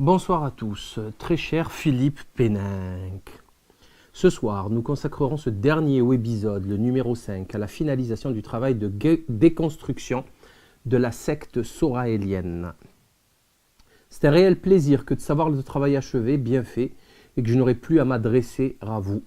Bonsoir à tous, très cher Philippe Péninck. Ce soir, nous consacrerons ce dernier épisode, le numéro 5, à la finalisation du travail de déconstruction de la secte soraélienne. C'est un réel plaisir que de savoir le travail achevé, bien fait, et que je n'aurai plus à m'adresser à vous.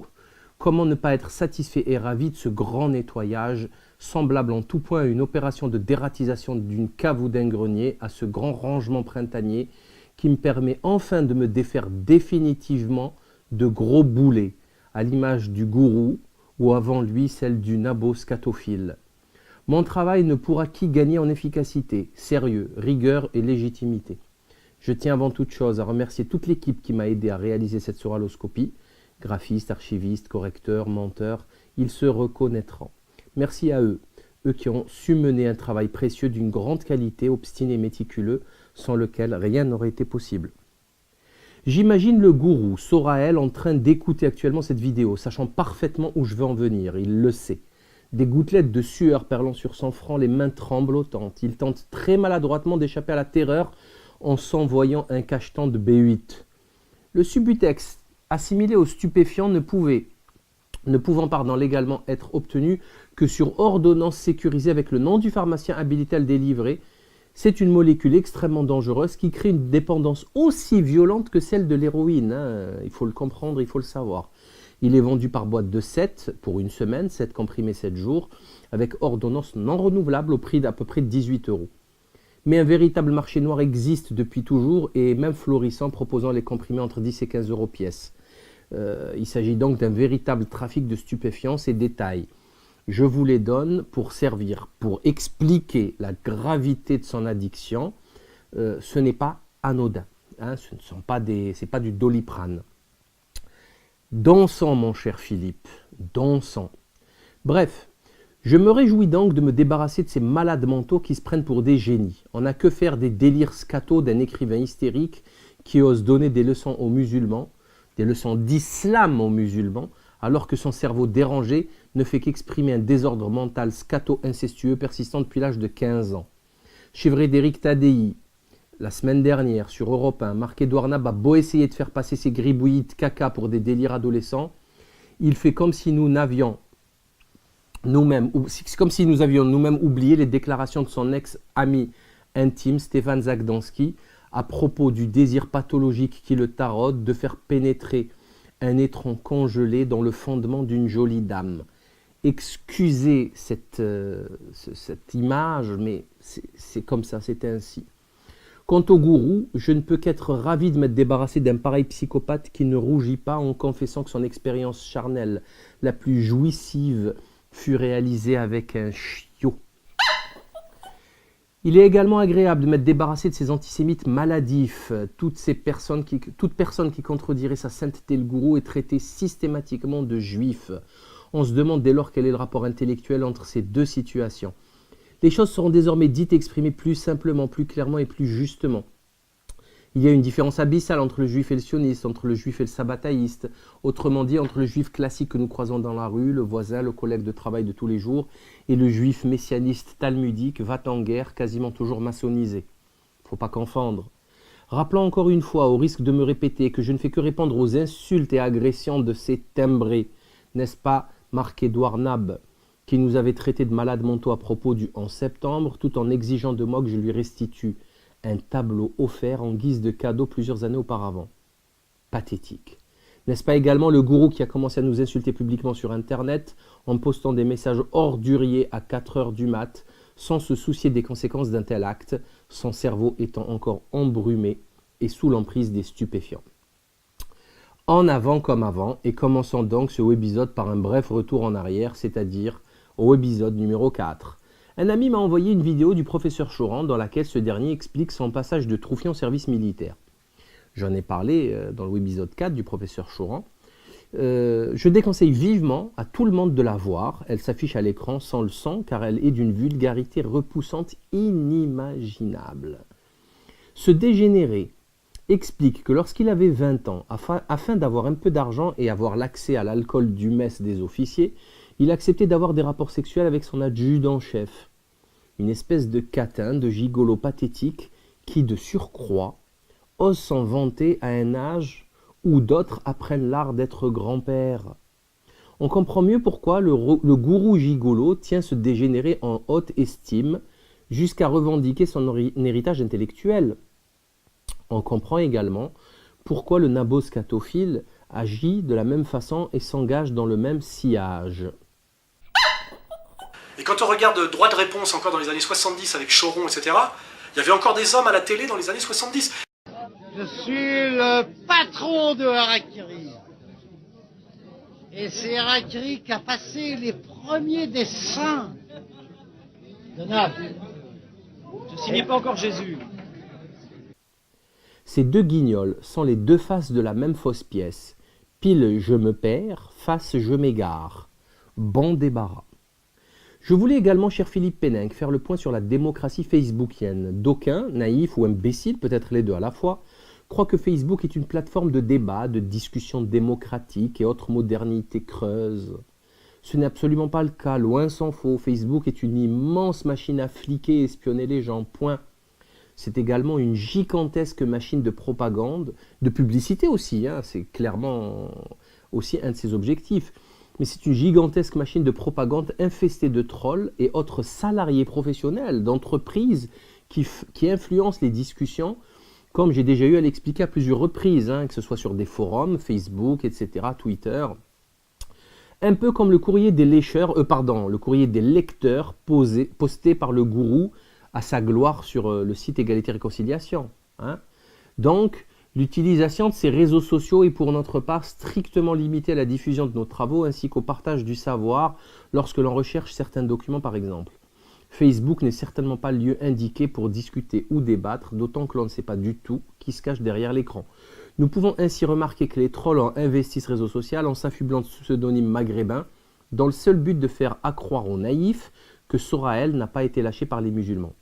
Comment ne pas être satisfait et ravi de ce grand nettoyage, semblable en tout point à une opération de dératisation d'une cave ou d'un grenier, à ce grand rangement printanier qui me permet enfin de me défaire définitivement de gros boulets, à l'image du gourou ou avant lui celle du nabo scatophile. Mon travail ne pourra qu'y gagner en efficacité, sérieux, rigueur et légitimité. Je tiens avant toute chose à remercier toute l'équipe qui m'a aidé à réaliser cette soraloscopie, graphistes, archivistes, correcteurs, menteurs, ils se reconnaîtront. Merci à eux, eux qui ont su mener un travail précieux d'une grande qualité, obstiné et méticuleux, sans lequel rien n'aurait été possible. J'imagine le gourou Soraël en train d'écouter actuellement cette vidéo, sachant parfaitement où je veux en venir, il le sait. Des gouttelettes de sueur perlant sur son front, les mains tremblotantes. Il tente très maladroitement d'échapper à la terreur en s'envoyant un cacheton de B8. Le subutex, assimilé au stupéfiant, ne pouvant légalement être obtenu que sur ordonnance sécurisée avec le nom du pharmacien habilité à le délivrer, c'est une molécule extrêmement dangereuse qui crée une dépendance aussi violente que celle de l'héroïne. Il faut le comprendre, il faut le savoir. Il est vendu par boîte de 7 pour une semaine, 7 comprimés 7 jours, avec ordonnance non renouvelable au prix d'à peu près 18 €. Mais un véritable marché noir existe depuis toujours et même florissant, proposant les comprimés entre 10 et 15 € pièce. Il s'agit donc d'un véritable trafic de stupéfiants. Ces détails, je vous les donne pour servir, pour expliquer la gravité de son addiction. Ce n'est pas anodin, ce n'est pas du Doliprane. Dansons, mon cher Philippe, dansons. Bref, je me réjouis donc de me débarrasser de ces malades mentaux qui se prennent pour des génies. On n'a que faire des délires scato d'un écrivain hystérique qui ose donner des leçons aux musulmans, des leçons d'islam aux musulmans, alors que son cerveau dérangé ne fait qu'exprimer un désordre mental scato-incestueux persistant depuis l'âge de 15 ans. Chez Frédéric Tadei, la semaine dernière, sur Europe 1, Marc-Édouard Nab a beau essayer de faire passer ses gribouillis de caca pour des délires adolescents, il fait comme si nous avions nous-mêmes oublié les déclarations de son ex-ami intime, Stéphane Zagdanski, à propos du désir pathologique qui le taraude de faire pénétrer un étron congelé dans le fondement d'une jolie dame. Excusez cette image, mais c'est comme ça, c'est ainsi. Quant au gourou, je ne peux qu'être ravi de m'être débarrassé d'un pareil psychopathe qui ne rougit pas en confessant que son expérience charnelle la plus jouissive fut réalisée avec un chiot. Il est également agréable de m'être débarrassé de ces antisémites maladifs. Toute personne qui contredirait sa sainteté, le gourou, est traitée systématiquement de juif. On se demande dès lors quel est le rapport intellectuel entre ces deux situations. Les choses seront désormais dites et exprimées plus simplement, plus clairement et plus justement. Il y a une différence abyssale entre le juif et le sioniste, entre le juif et le sabbataïste, autrement dit entre le juif classique que nous croisons dans la rue, le voisin, le collègue de travail de tous les jours, et le juif messianiste talmudique, va-t-en-guerre, quasiment toujours maçonnisé. Faut pas confondre. Rappelons encore une fois, au risque de me répéter, que je ne fais que répondre aux insultes et agressions de ces timbrés, n'est-ce pas, Marc-Édouard Nab, qui nous avait traités de malades mentaux à propos du 11 septembre, tout en exigeant de moi que je lui restitue un tableau offert en guise de cadeau plusieurs années auparavant. Pathétique. N'est-ce pas également le gourou qui a commencé à nous insulter publiquement sur Internet en postant des messages orduriers à 4 h du mat, sans se soucier des conséquences d'un tel acte, son cerveau étant encore embrumé et sous l'emprise des stupéfiants. En avant comme avant, et commençons donc ce webisode par un bref retour en arrière, c'est-à-dire au webisode numéro 4. Un ami m'a envoyé une vidéo du professeur Choran dans laquelle ce dernier explique son passage de Troufion au service militaire. J'en ai parlé dans le webisode 4 du professeur Choran. Je déconseille vivement à tout le monde de la voir. Elle s'affiche à l'écran sans le son car elle est d'une vulgarité repoussante inimaginable. Ce dégénéré explique que lorsqu'il avait 20 ans, afin d'avoir un peu d'argent et avoir l'accès à l'alcool du mess des officiers, il acceptait d'avoir des rapports sexuels avec son adjudant-chef. Une espèce de catin, de gigolo pathétique qui, de surcroît, osent s'en vanter à un âge où d'autres apprennent l'art d'être grand-père. On comprend mieux pourquoi le gourou gigolo tient ce dégénéré en haute estime jusqu'à revendiquer son héritage intellectuel. On comprend également pourquoi le nabos scatophile agit de la même façon et s'engage dans le même sillage. Et quand on regarde Droit de réponse encore dans les années 70 avec Choron, etc., il y avait encore des hommes à la télé dans les années 70. Je suis le patron de Harakiri. Et c'est Harakiri qui a passé les premiers dessins de Naples. Je signais pas encore Jésus. Ces deux guignols sont les deux faces de la même fausse pièce. Pile je me perds, face je m'égare. Bon débarras. Je voulais également, cher Philippe Péninck, faire le point sur la démocratie facebookienne. D'aucuns, naïfs ou imbéciles, peut-être les deux à la fois, croient que Facebook est une plateforme de débat, de discussion démocratique et autres modernités creuses. Ce n'est absolument pas le cas, loin s'en faut. Facebook est une immense machine à fliquer et espionner les gens, point. C'est également une gigantesque machine de propagande, de publicité aussi, hein, c'est clairement aussi un de ses objectifs. Mais c'est une gigantesque machine de propagande infestée de trolls et autres salariés professionnels d'entreprises qui influencent les discussions, comme j'ai déjà eu à l'expliquer à plusieurs reprises, hein, que ce soit sur des forums, Facebook, etc., Twitter. Un peu comme le courrier des le courrier des lecteurs posté par le gourou à sa gloire sur le site Égalité Réconciliation. Hein. Donc, l'utilisation de ces réseaux sociaux est pour notre part strictement limitée à la diffusion de nos travaux ainsi qu'au partage du savoir lorsque l'on recherche certains documents par exemple. Facebook n'est certainement pas le lieu indiqué pour discuter ou débattre, d'autant que l'on ne sait pas du tout qui se cache derrière l'écran. Nous pouvons ainsi remarquer que les trolls ont investi ce réseau social en s'affublant de pseudonymes maghrébins dans le seul but de faire accroire aux naïfs que Soraël n'a pas été lâché par les musulmans.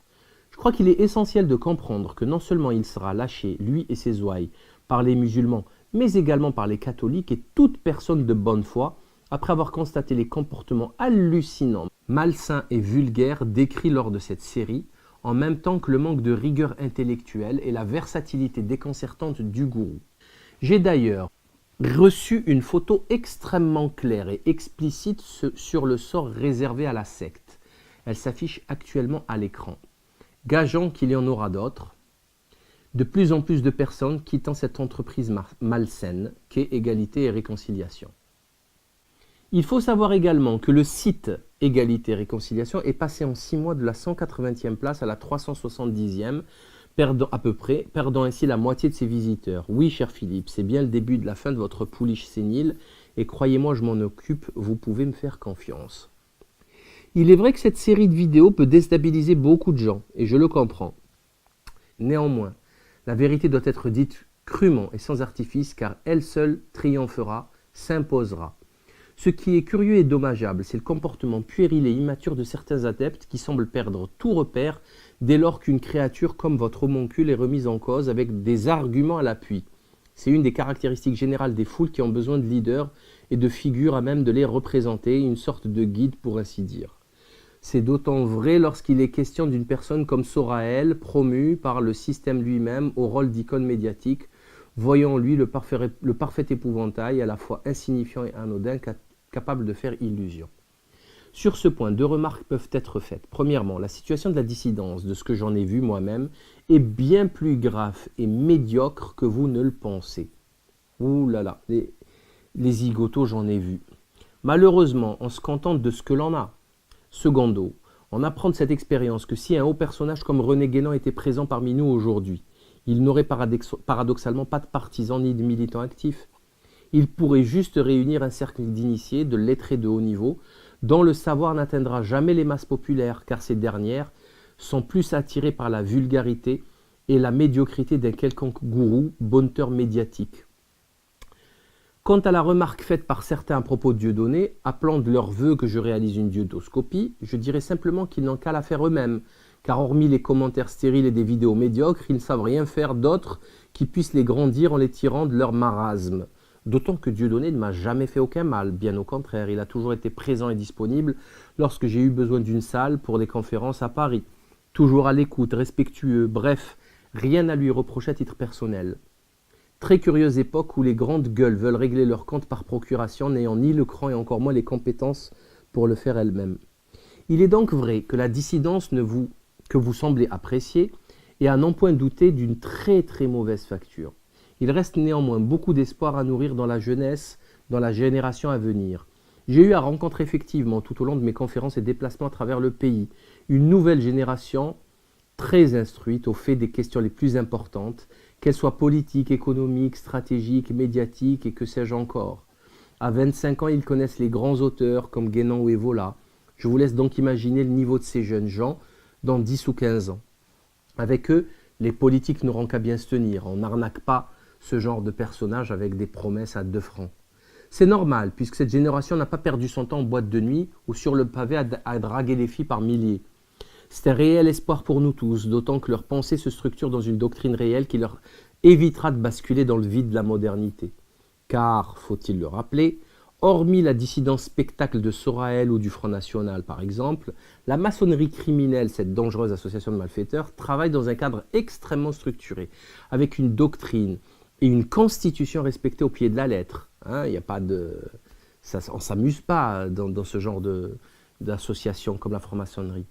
Je crois qu'il est essentiel de comprendre que non seulement il sera lâché, lui et ses ouailles, par les musulmans, mais également par les catholiques et toute personne de bonne foi, après avoir constaté les comportements hallucinants, malsains et vulgaires décrits lors de cette série, en même temps que le manque de rigueur intellectuelle et la versatilité déconcertante du gourou. J'ai d'ailleurs reçu une photo extrêmement claire et explicite sur le sort réservé à la secte. Elle s'affiche actuellement à l'écran. Gageons qu'il y en aura d'autres, de plus en plus de personnes quittant cette entreprise malsaine qu'est Égalité et Réconciliation. Il faut savoir également que le site Égalité et Réconciliation est passé en 6 mois de la 180e place à la 370e, perdant ainsi la moitié de ses visiteurs. Oui, cher Philippe, c'est bien le début de la fin de votre pouliche sénile, et croyez-moi, je m'en occupe, vous pouvez me faire confiance. Il est vrai que cette série de vidéos peut déstabiliser beaucoup de gens, et je le comprends. Néanmoins, la vérité doit être dite crûment et sans artifice, car elle seule triomphera, s'imposera. Ce qui est curieux et dommageable, c'est le comportement puéril et immature de certains adeptes qui semblent perdre tout repère dès lors qu'une créature comme votre homoncule est remise en cause avec des arguments à l'appui. C'est une des caractéristiques générales des foules qui ont besoin de leaders et de figures à même de les représenter, une sorte de guide pour ainsi dire. C'est d'autant vrai lorsqu'il est question d'une personne comme Soraël, promue par le système lui-même au rôle d'icône médiatique, voyant en lui le parfait épouvantail, à la fois insignifiant et anodin, capable de faire illusion. Sur ce point, 2 remarques peuvent être faites. Premièrement, la situation de la dissidence, de ce que j'en ai vu moi-même, est bien plus grave et médiocre que vous ne le pensez. Ouh là là, les zigotos, j'en ai vu. Malheureusement, on se contente de ce que l'on a. Secondo, on apprend de cette expérience que si un haut personnage comme René Guénon était présent parmi nous aujourd'hui, il n'aurait paradoxalement pas de partisans ni de militants actifs. Il pourrait juste réunir un cercle d'initiés, de lettrés de haut niveau, dont le savoir n'atteindra jamais les masses populaires, car ces dernières sont plus attirées par la vulgarité et la médiocrité d'un quelconque gourou, bonteur médiatique. Quant à la remarque faite par certains à propos de Dieudonné, appelant de leur vœu que je réalise une diodoscopie, je dirais simplement qu'ils n'ont qu'à la faire eux-mêmes, car hormis les commentaires stériles et des vidéos médiocres, ils ne savent rien faire d'autre qui puisse les grandir en les tirant de leur marasme. D'autant que Dieudonné ne m'a jamais fait aucun mal, bien au contraire, il a toujours été présent et disponible lorsque j'ai eu besoin d'une salle pour des conférences à Paris. Toujours à l'écoute, respectueux, bref, Rien à lui reprocher à titre personnel. Très curieuse époque où les grandes gueules veulent régler leur compte par procuration, n'ayant ni le cran et encore moins les compétences pour le faire elles-mêmes. Il est donc vrai que la dissidence que vous semblez apprécier est à n'en point douter d'une très très mauvaise facture. Il reste néanmoins beaucoup d'espoir à nourrir dans la jeunesse, dans la génération à venir. J'ai eu à rencontrer effectivement tout au long de mes conférences et déplacements à travers le pays une nouvelle génération très instruite au fait des questions les plus importantes, qu'elles soient politiques, économiques, stratégiques, médiatiques et que sais-je encore. À 25 ans, ils connaissent les grands auteurs comme Guénon ou Evola. Je vous laisse donc imaginer le niveau de ces jeunes gens dans 10 ou 15 ans. Avec eux, les politiques n'auront qu'à bien se tenir. On n'arnaque pas ce genre de personnage avec des promesses à 2 francs. C'est normal, puisque cette génération n'a pas perdu son temps en boîte de nuit ou sur le pavé à draguer les filles par milliers. C'est un réel espoir pour nous tous, d'autant que leur pensée se structure dans une doctrine réelle qui leur évitera de basculer dans le vide de la modernité. Car, faut-il le rappeler, hormis la dissidence spectacle de Soraël ou du Front National par exemple, la maçonnerie criminelle, cette dangereuse association de malfaiteurs, travaille dans un cadre extrêmement structuré, avec une doctrine et une constitution respectée au pied de la lettre. Il n'y a pas de... on ne s'amuse pas dans ce genre d'association comme la franc-maçonnerie.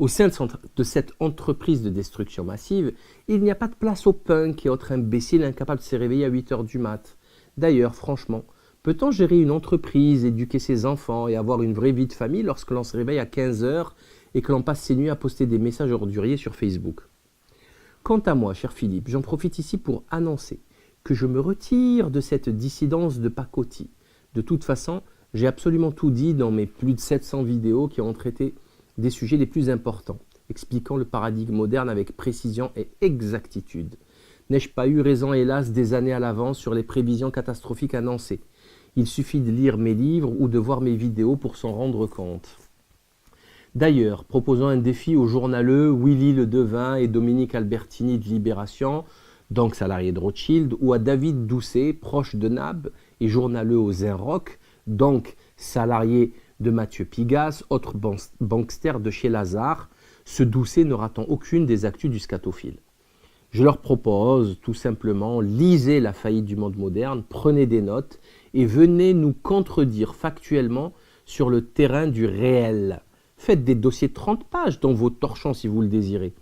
Au sein de cette entreprise de destruction massive, il n'y a pas de place aux punks et autres imbéciles incapables de se réveiller à 8 h du mat. D'ailleurs, franchement, peut-on gérer une entreprise, éduquer ses enfants et avoir une vraie vie de famille lorsque l'on se réveille à 15 h et que l'on passe ses nuits à poster des messages orduriers sur Facebook? Quant à moi, cher Philippe, j'en profite ici pour annoncer que je me retire de cette dissidence de pacotille. De toute façon, j'ai absolument tout dit dans mes plus de 700 vidéos qui ont traité des sujets les plus importants, expliquant le paradigme moderne avec précision et exactitude. N'ai-je pas eu raison, hélas, des années à l'avance sur les prévisions catastrophiques annoncées? Il suffit de lire mes livres ou de voir mes vidéos pour s'en rendre compte. D'ailleurs, proposant un défi aux journaleux Willy Le Devin et Dominique Albertini de Libération, donc salarié de Rothschild, ou à David Doucet, proche de Nab et journaleux au Zinrock, donc salarié de Mathieu Pigasse, autre bankster de chez Lazare, ce Doucet ne ratant aucune des actus du scatophile. Je leur propose tout simplement, lisez la faillite du monde moderne, prenez des notes et venez nous contredire factuellement sur le terrain du réel. Faites des dossiers de 30 pages dans vos torchons si vous le désirez.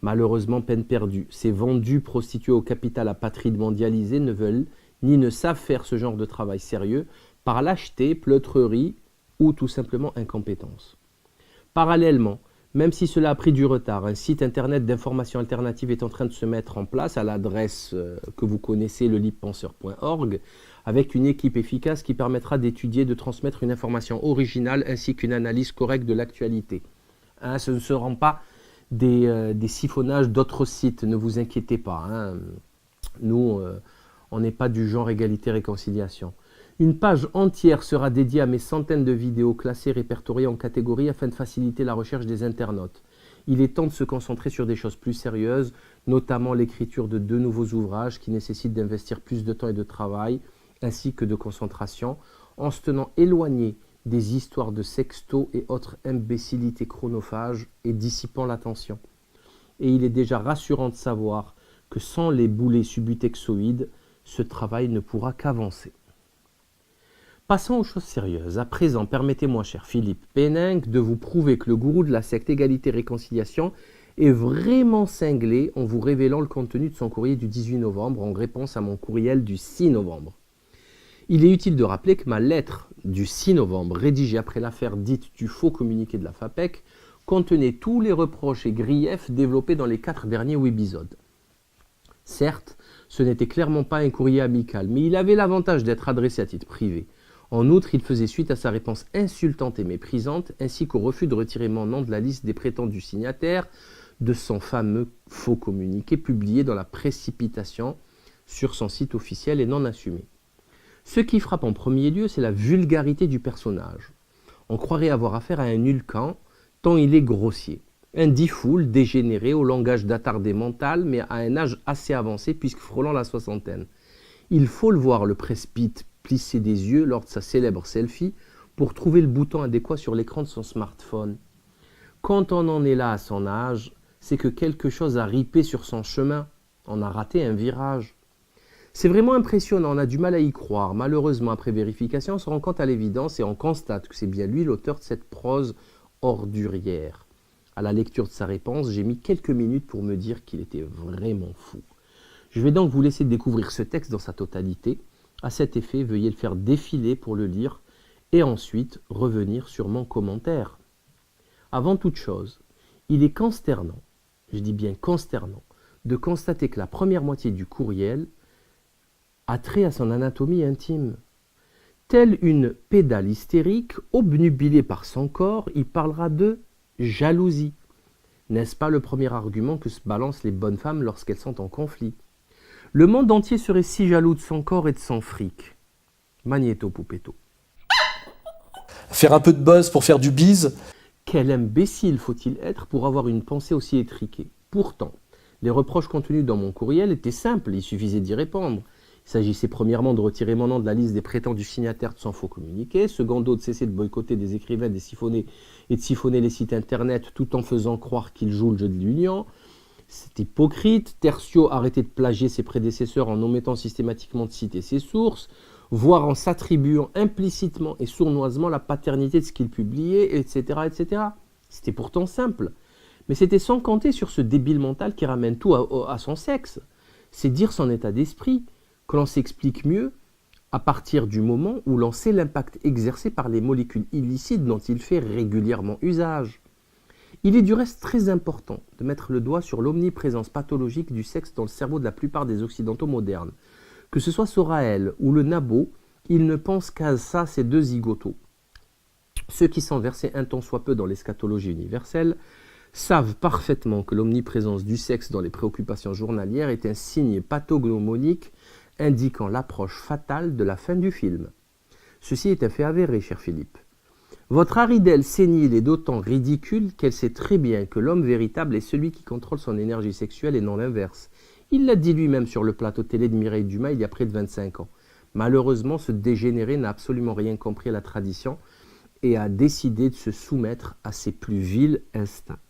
Malheureusement, peine perdue. Ces vendus prostitués au capital apatride mondialisé ne veulent ni ne savent faire ce genre de travail sérieux par lâcheté, pleutrerie ou tout simplement incompétence. Parallèlement, même si cela a pris du retard, un site internet d'information alternative est en train de se mettre en place à l'adresse que vous connaissez, le libpenseur.org, avec une équipe efficace qui permettra d'étudier et de transmettre une information originale ainsi qu'une analyse correcte de l'actualité. Ce ne seront pas des siphonnages d'autres sites, ne vous inquiétez pas. Nous, on n'est pas du genre égalité-réconciliation. Une page entière sera dédiée à mes centaines de vidéos classées, répertoriées en catégories afin de faciliter la recherche des internautes. Il est temps de se concentrer sur des choses plus sérieuses, notamment l'écriture de 2 nouveaux ouvrages qui nécessitent d'investir plus de temps et de travail, ainsi que de concentration, en se tenant éloigné des histoires de sextos et autres imbécilités chronophages et dissipant l'attention. Et il est déjà rassurant de savoir que sans les boulets subutexoïdes, ce travail ne pourra qu'avancer. Passons aux choses sérieuses. À présent, permettez-moi, cher Philippe Péninck, de vous prouver que le gourou de la secte Égalité-Réconciliation est vraiment cinglé en vous révélant le contenu de son courrier du 18 novembre en réponse à mon courriel du 6 novembre. Il est utile de rappeler que ma lettre du 6 novembre, rédigée après l'affaire dite du faux communiqué de la FAPEC, contenait tous les reproches et griefs développés dans les 4 derniers épisodes. Certes, ce n'était clairement pas un courrier amical, mais il avait l'avantage d'être adressé à titre privé. En outre, il faisait suite à sa réponse insultante et méprisante, ainsi qu'au refus de retirer mon nom de la liste des prétendus signataires de son fameux faux communiqué publié dans la précipitation sur son site officiel et non assumé. Ce qui frappe en premier lieu, c'est la vulgarité du personnage. On croirait avoir affaire à un nulcan, tant il est grossier. Un difool dégénéré au langage d'attardé mental, mais à un âge assez avancé puisque frôlant la soixantaine. Il faut le voir, le presbyte, plisser des yeux lors de sa célèbre selfie pour trouver le bouton adéquat sur l'écran de son smartphone. Quand on en est là à son âge, c'est que quelque chose a ripé sur son chemin. On a raté un virage. C'est vraiment impressionnant, on a du mal à y croire. Malheureusement, après vérification, on se rend compte à l'évidence et on constate que c'est bien lui l'auteur de cette prose ordurière. À la lecture de sa réponse, j'ai mis quelques minutes pour me dire qu'il était vraiment fou. Je vais donc vous laisser découvrir ce texte dans sa totalité. À cet effet, veuillez le faire défiler pour le lire et ensuite revenir sur mon commentaire. Avant toute chose, il est consternant, je dis bien consternant, de constater que la première moitié du courriel a trait à son anatomie intime. Telle une pédale hystérique, obnubilée par son corps, il parlera de jalousie. N'est-ce pas le premier argument que se balancent les bonnes femmes lorsqu'elles sont en conflit? Le monde entier serait si jaloux de son corps et de son fric. Magnéto Poupetto. Faire un peu de buzz pour faire du bise. Quel imbécile faut-il être pour avoir une pensée aussi étriquée? Pourtant, les reproches contenus dans mon courriel étaient simples, il suffisait d'y répondre. Il s'agissait premièrement de retirer mon nom de la liste des prétendus signataires de son faux communiqué, secondo de cesser de boycotter des écrivains et de siphonner les sites internet tout en faisant croire qu'ils jouent le jeu de l'union. C'est hypocrite. Tertio, arrêter de plagier ses prédécesseurs en omettant systématiquement de citer ses sources, voire en s'attribuant implicitement et sournoisement la paternité de ce qu'il publiait, etc., etc. C'était pourtant simple. Mais c'était sans compter sur ce débile mental qui ramène tout à son sexe. C'est dire son état d'esprit, que l'on s'explique mieux à partir du moment où l'on sait l'impact exercé par les molécules illicites dont il fait régulièrement usage. Il est du reste très important de mettre le doigt sur l'omniprésence pathologique du sexe dans le cerveau de la plupart des occidentaux modernes. Que ce soit Soraël ou le Nabo, ils ne pensent qu'à ça, ces deux zigotos. Ceux qui sont versés un tant soit peu dans l'eschatologie universelle savent parfaitement que l'omniprésence du sexe dans les préoccupations journalières est un signe pathognomonique indiquant l'approche fatale de la fin du film. Ceci est un fait avéré, cher Philippe. Votre haridelle sénile est d'autant ridicule qu'elle sait très bien que l'homme véritable est celui qui contrôle son énergie sexuelle et non l'inverse. Il l'a dit lui-même sur le plateau télé de Mireille Dumas il y a près de 25 ans. Malheureusement, ce dégénéré n'a absolument rien compris à la tradition et a décidé de se soumettre à ses plus vils instincts.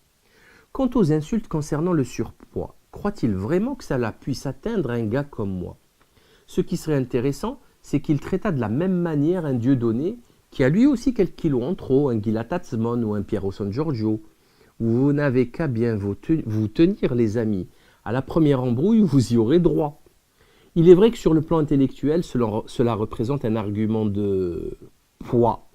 Quant aux insultes concernant le surpoids, croit-il vraiment que cela puisse atteindre un gars comme moi? Ce qui serait intéressant, c'est qu'il traita de la même manière un Dieudonné qui a lui aussi quelques kilos en trop, un Gila Tatzmon ou un Piero San Giorgio. Vous n'avez qu'à bien vous tenir, les amis. À la première embrouille, vous y aurez droit. Il est vrai que sur le plan intellectuel, cela représente un argument de poids,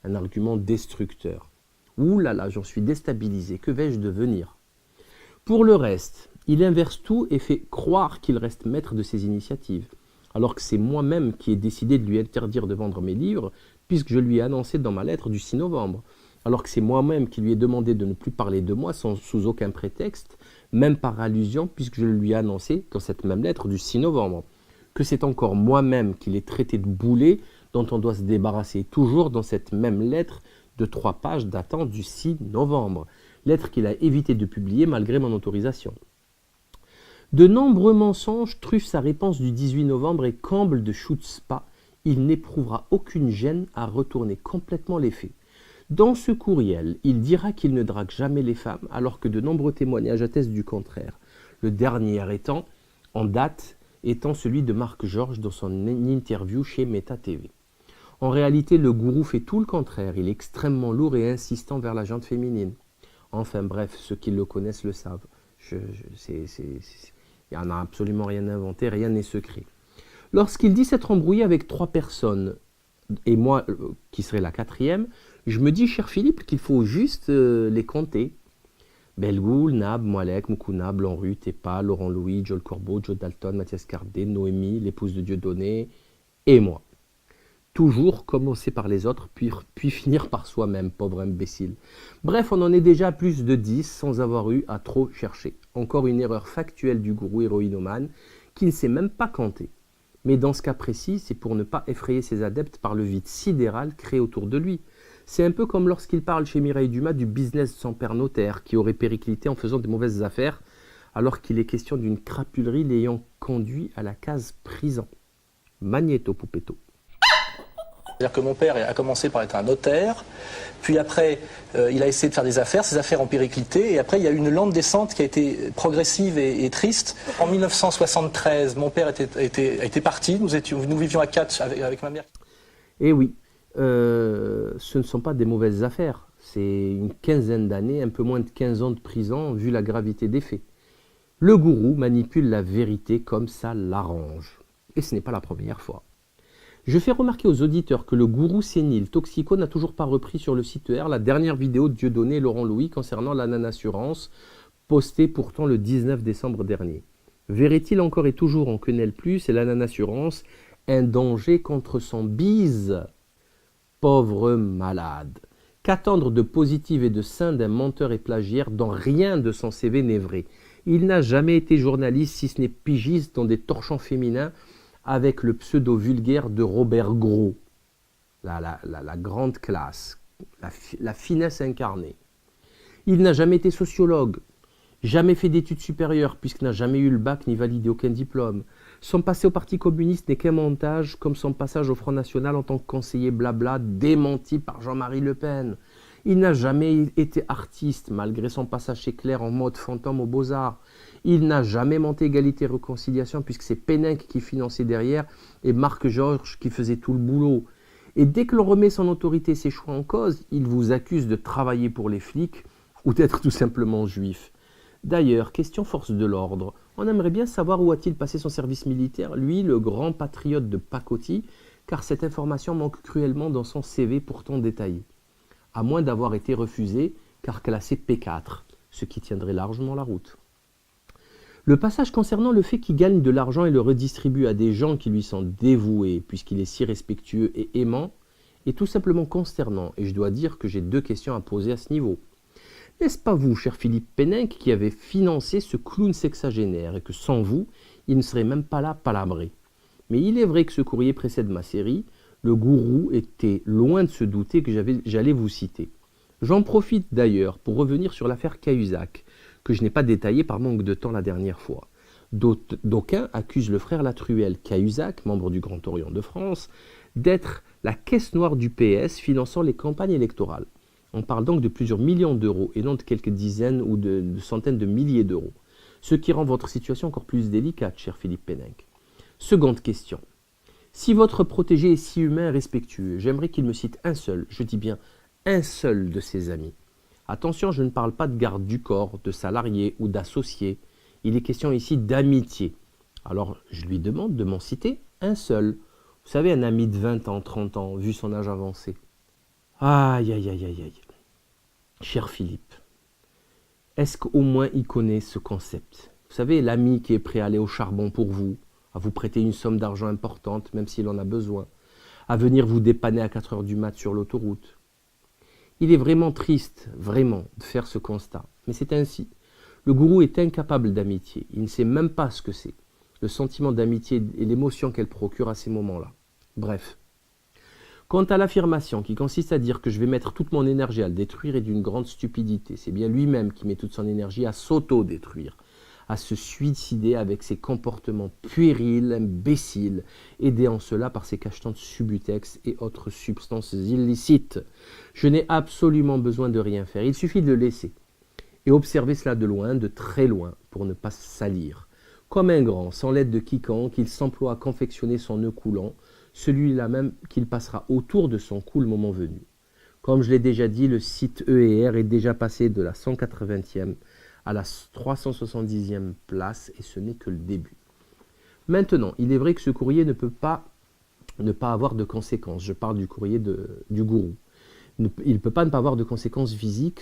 un argument destructeur. Ouh là là, j'en suis déstabilisé, que vais-je devenir? Pour le reste, il inverse tout et fait croire qu'il reste maître de ses initiatives, alors que c'est moi-même qui ai décidé de lui interdire de vendre mes livres, puisque je lui ai annoncé dans ma lettre du 6 novembre, alors que c'est moi-même qui lui ai demandé de ne plus parler de moi sous aucun prétexte, même par allusion, puisque je lui ai annoncé dans cette même lettre du 6 novembre, que c'est encore moi-même qui l'ai traité de boulet dont on doit se débarrasser toujours dans cette même lettre de 3 pages datant du 6 novembre, lettre qu'il a évité de publier malgré mon autorisation. De nombreux mensonges truffent sa réponse du 18 novembre et comble de chutzpah, il n'éprouvera aucune gêne à retourner complètement les faits. Dans ce courriel, il dira qu'il ne drague jamais les femmes, alors que de nombreux témoignages attestent du contraire. Le dernier en date, étant celui de Marc Georges dans son interview chez Meta TV. En réalité, le gourou fait tout le contraire, il est extrêmement lourd et insistant vers la gente féminine. Enfin bref, ceux qui le connaissent le savent. Il n'y en a absolument rien inventé, rien n'est secret. Lorsqu'il dit s'être embrouillé avec 3 personnes, et moi, qui serait la 4e, je me dis, cher Philippe, qu'il faut juste les compter. Belgoul, Nab, Moalek, Moukouna, Blanc-Rue, Tepa, Laurent Louis, Joel Corbeau, Joe Dalton, Mathias Cardet, Noémie, l'épouse de Dieudonné, et moi. Toujours commencer par les autres, puis finir par soi-même, pauvre imbécile. Bref, on en est déjà à plus de 10 sans avoir eu à trop chercher. Encore une erreur factuelle du gourou héroïnomane qui ne sait même pas compter. Mais dans ce cas précis, c'est pour ne pas effrayer ses adeptes par le vide sidéral créé autour de lui. C'est un peu comme lorsqu'il parle chez Mireille Dumas du business de son père notaire qui aurait périclité en faisant de mauvaises affaires alors qu'il est question d'une crapulerie l'ayant conduit à la case prison. Magnéto Poupetto. C'est-à-dire que mon père a commencé par être un notaire, puis après il a essayé de faire des affaires, ses affaires ont périclité, et après il y a eu une lente descente qui a été progressive et triste. En 1973, mon père était parti, nous vivions à 4 avec ma mère. Eh oui, ce ne sont pas des mauvaises affaires, c'est une quinzaine d'années, un peu moins de 15 ans de prison vu la gravité des faits. Le gourou manipule la vérité comme ça l'arrange, et ce n'est pas la première fois. Je fais remarquer aux auditeurs que le gourou sénile toxico n'a toujours pas repris sur le site ER la dernière vidéo de Dieudonné et Laurent Louis concernant la non-assurance, postée pourtant le 19 décembre dernier. Verrait-il encore et toujours en quenelle plus et la non-assurance un danger contre son bise? Pauvre malade. Qu'attendre de positif et de sain d'un menteur et plagiaire dont rien de son CV n'est vrai? Il n'a jamais été journaliste si ce n'est pigiste dans des torchons féminins avec le pseudo vulgaire de Robert Gros, la grande classe, la finesse incarnée. Il n'a jamais été sociologue, jamais fait d'études supérieures puisqu'il n'a jamais eu le bac ni validé aucun diplôme. Son passé au Parti communiste n'est qu'un montage comme son passage au Front National en tant que conseiller blabla démenti par Jean-Marie Le Pen. Il n'a jamais été artiste malgré son passage chez Claire en mode fantôme aux Beaux-Arts. Il n'a jamais monté Égalité et Réconciliation puisque c'est Péninck qui finançait derrière et Marc Georges qui faisait tout le boulot. Et dès que l'on remet son autorité et ses choix en cause, il vous accuse de travailler pour les flics ou d'être tout simplement juif. D'ailleurs, question force de l'ordre, on aimerait bien savoir où a-t-il passé son service militaire, lui, le grand patriote de pacotille, car cette information manque cruellement dans son CV pourtant détaillé. À moins d'avoir été refusé, car classé P4, ce qui tiendrait largement la route. Le passage concernant le fait qu'il gagne de l'argent et le redistribue à des gens qui lui sont dévoués, puisqu'il est si respectueux et aimant, est tout simplement consternant, et je dois dire que j'ai 2 questions à poser à ce niveau. N'est-ce pas vous, cher Philippe Péninck, qui avez financé ce clown sexagénaire, et que sans vous, il ne serait même pas là palabré? Mais il est vrai que ce courrier précède ma série. Le gourou était loin de se douter que j'allais vous citer. J'en profite d'ailleurs pour revenir sur l'affaire Cahuzac, que je n'ai pas détaillée par manque de temps la dernière fois. D'aucuns accusent le frère Latruelle Cahuzac, membre du Grand Orient de France, d'être la caisse noire du PS finançant les campagnes électorales. On parle donc de plusieurs millions d'euros et non de quelques dizaines ou de centaines de milliers d'euros. Ce qui rend votre situation encore plus délicate, cher Philippe Péninck. Seconde question. Si votre protégé est si humain et respectueux, j'aimerais qu'il me cite un seul, je dis bien un seul de ses amis. Attention, je ne parle pas de garde du corps, de salariés ou d'associés. Il est question ici d'amitié. Alors, je lui demande de m'en citer un seul. Vous savez, un ami de 20 ans, 30 ans, vu son âge avancé. Aïe, aïe, aïe, aïe, aïe. Cher Philippe, est-ce qu'au moins il connaît ce concept? Vous savez, l'ami qui est prêt à aller au charbon pour vous, à vous prêter une somme d'argent importante, même s'il en a besoin, à venir vous dépanner à 4 heures du mat sur l'autoroute. Il est vraiment triste, vraiment, de faire ce constat. Mais c'est ainsi. Le gourou est incapable d'amitié. Il ne sait même pas ce que c'est. Le sentiment d'amitié et l'émotion qu'elle procure à ces moments-là. Bref. Quant à l'affirmation qui consiste à dire que je vais mettre toute mon énergie à le détruire est d'une grande stupidité. C'est bien lui-même qui met toute son énergie à s'auto-détruire, à se suicider avec ses comportements puérils, imbéciles, aidés en cela par ses cachetons de Subutex et autres substances illicites. Je n'ai absolument besoin de rien faire, il suffit de le laisser. Et observer cela de loin, de très loin, pour ne pas salir. Comme un grand, sans l'aide de quiconque, il s'emploie à confectionner son nœud coulant, celui-là même qu'il passera autour de son cou le moment venu. Comme je l'ai déjà dit, le site ER est déjà passé de la 180e à la 370e place et ce n'est que le début. Maintenant, il est vrai que ce courrier ne peut pas ne pas avoir de conséquences. Je parle du courrier du gourou. Il ne peut pas ne pas avoir de conséquences physiques,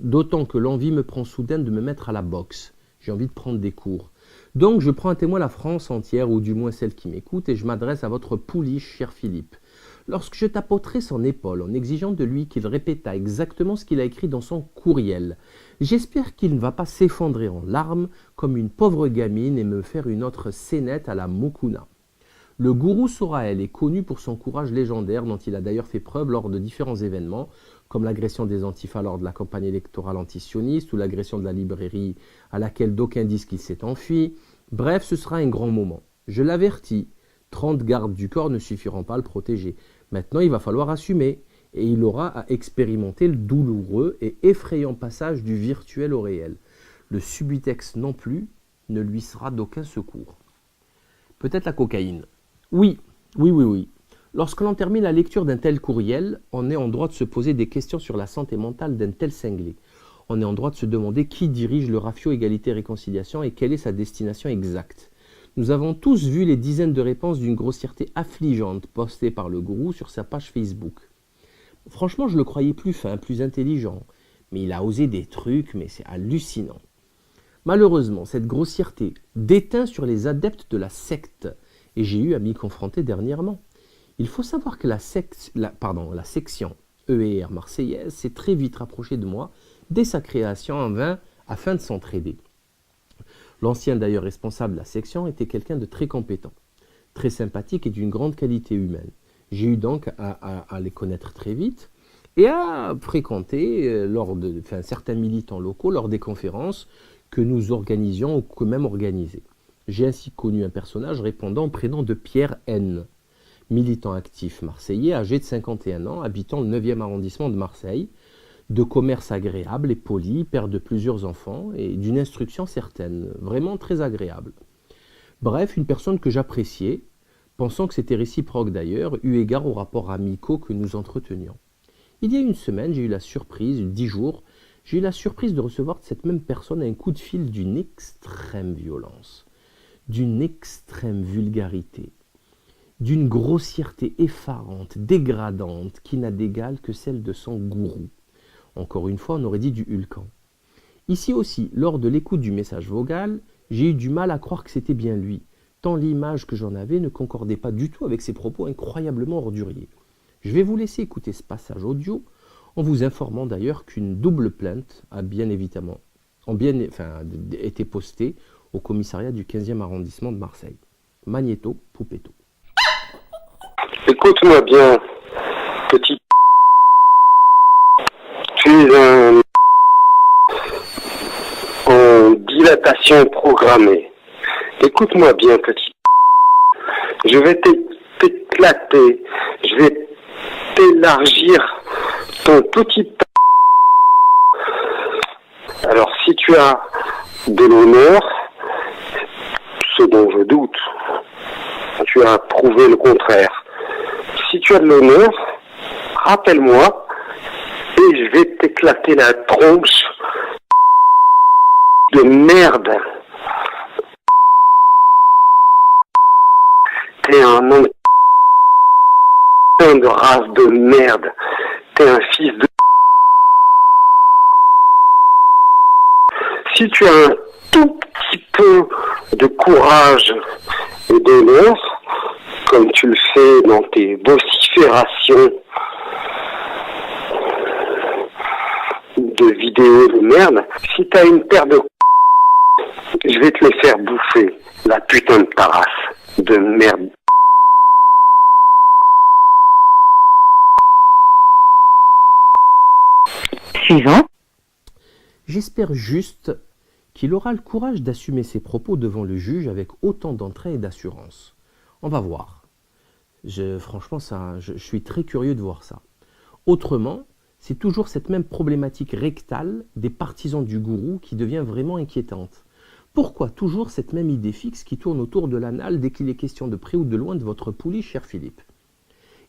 d'autant que l'envie me prend soudain de me mettre à la boxe. J'ai envie de prendre des cours. Donc je prends à témoin la France entière, ou du moins celle qui m'écoute, et je m'adresse à votre pouliche, cher Philippe. Lorsque je tapoterai son épaule en exigeant de lui qu'il répéta exactement ce qu'il a écrit dans son courriel, j'espère qu'il ne va pas s'effondrer en larmes comme une pauvre gamine et me faire une autre scénette à la Mokuna. Le gourou Soraël est connu pour son courage légendaire dont il a d'ailleurs fait preuve lors de différents événements, comme l'agression des antifas lors de la campagne électorale antisioniste ou l'agression de la librairie à laquelle d'aucuns disent qu'il s'est enfui. Bref, ce sera un grand moment. Je l'avertis, 30 gardes du corps ne suffiront pas à le protéger. Maintenant, il va falloir assumer et il aura à expérimenter le douloureux et effrayant passage du virtuel au réel. Le Subutex non plus ne lui sera d'aucun secours. Peut-être la cocaïne. Oui. Lorsque l'on termine la lecture d'un tel courriel, on est en droit de se poser des questions sur la santé mentale d'un tel cinglé. On est en droit de se demander qui dirige le Rafio Égalité-Réconciliation et quelle est sa destination exacte. Nous avons tous vu les dizaines de réponses d'une grossièreté affligeante postées par le gourou sur sa page Facebook. Franchement, je le croyais plus fin, plus intelligent, mais il a osé des trucs, mais c'est hallucinant. Malheureusement, cette grossièreté déteint sur les adeptes de la secte, et j'ai eu à m'y confronter dernièrement. Il faut savoir que la section EER marseillaise s'est très vite rapprochée de moi dès sa création en vain afin de s'entraider. L'ancien d'ailleurs responsable de la section était quelqu'un de très compétent, très sympathique et d'une grande qualité humaine. J'ai eu donc à les connaître très vite et à fréquenter certains militants locaux lors des conférences que nous organisions ou que même organisées. J'ai ainsi connu un personnage répondant au prénom de Pierre N., militant actif marseillais, âgé de 51 ans, habitant le 9e arrondissement de Marseille, de commerce agréable et poli, père de plusieurs enfants et d'une instruction certaine, vraiment très agréable. Bref, une personne que j'appréciais, pensant que c'était réciproque d'ailleurs, eu égard aux rapports amicaux que nous entretenions. Il y a une semaine, 10 jours, j'ai eu la surprise de recevoir de cette même personne un coup de fil d'une extrême violence, d'une extrême vulgarité, d'une grossièreté effarante, dégradante, qui n'a d'égal que celle de son gourou. Encore une fois, on aurait dit du Hulkan. Ici aussi, lors de l'écoute du message vocal, j'ai eu du mal à croire que c'était bien lui, tant l'image que j'en avais ne concordait pas du tout avec ses propos incroyablement orduriers. Je vais vous laisser écouter ce passage audio, en vous informant d'ailleurs qu'une double plainte a été postée au commissariat du 15e arrondissement de Marseille. Magnéto Poupetto. Écoute-moi bien, petit. Tu es en dilatation programmée. Écoute-moi bien, petit. Je vais t'éclater. Je vais t'élargir ton petit. Alors, si tu as de l'honneur, ce dont je doute, tu as prouvé le contraire. Si tu as de l'honneur, rappelle-moi et je vais t'éclater la tronche de merde. T'es un nom de race de merde. T'es un fils de... Si tu as un tout petit peu de courage et d'honneur, comme tu le fais dans tes vociférations de vidéos de merde, si t'as une paire de... Je vais te les faire bouffer, la putain de ta race de merde. Suivant. J'espère juste qu'il aura le courage d'assumer ses propos devant le juge avec autant d'entrain et d'assurance. On va voir. Franchement, je suis très curieux de voir ça. Autrement, c'est toujours cette même problématique rectale des partisans du gourou qui devient vraiment inquiétante. Pourquoi toujours cette même idée fixe qui tourne autour de l'anal dès qu'il est question de près ou de loin de votre poulie, cher Philippe?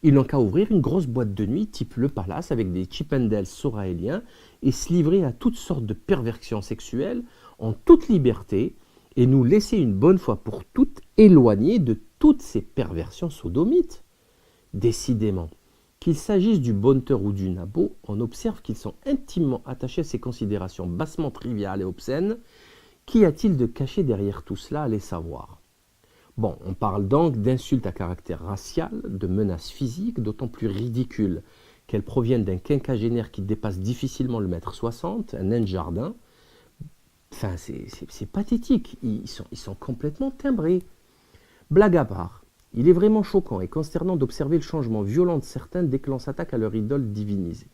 Ils n'ont qu'à ouvrir une grosse boîte de nuit type Le Palace avec des Chippendales soraéliens et se livrer à toutes sortes de perversions sexuelles en toute liberté et nous laisser une bonne fois pour toutes éloignés de toutes ces perversions sodomites. Décidément, qu'il s'agisse du bonteur ou du nabo, on observe qu'ils sont intimement attachés à ces considérations bassement triviales et obscènes. Qu'y a-t-il de caché derrière tout cela, allez savoir. Bon, on parle donc d'insultes à caractère racial, de menaces physiques, d'autant plus ridicules qu'elles proviennent d'un quinquagénaire qui dépasse difficilement le 1m60, un nain de jardin. Enfin, c'est pathétique, ils sont complètement timbrés. Blague à part, il est vraiment choquant et consternant d'observer le changement violent de certains dès que l'on s'attaque à leur idole divinisée.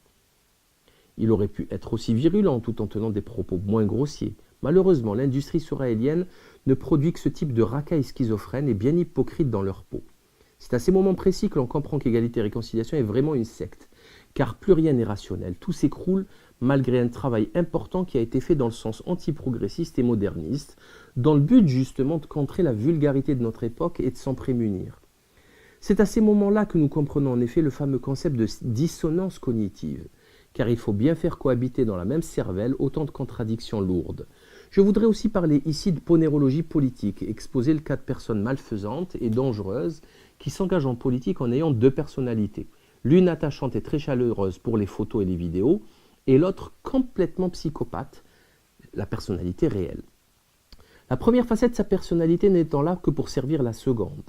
Il aurait pu être aussi virulent tout en tenant des propos moins grossiers. Malheureusement, l'industrie soraélienne ne produit que ce type de racailles schizophrènes et bien hypocrites dans leur peau. C'est à ces moments précis que l'on comprend qu'égalité et réconciliation est vraiment une secte, car plus rien n'est rationnel. Tout s'écroule malgré un travail important qui a été fait dans le sens antiprogressiste et moderniste, dans le but justement de contrer la vulgarité de notre époque et de s'en prémunir. C'est à ces moments-là que nous comprenons en effet le fameux concept de dissonance cognitive, car il faut bien faire cohabiter dans la même cervelle autant de contradictions lourdes. Je voudrais aussi parler ici de ponérologie politique, exposer le cas de personnes malfaisantes et dangereuses qui s'engagent en politique en ayant deux personnalités, l'une attachante et très chaleureuse pour les photos et les vidéos, et l'autre complètement psychopathe, la personnalité réelle. La première facette de sa personnalité n'étant là que pour servir la seconde.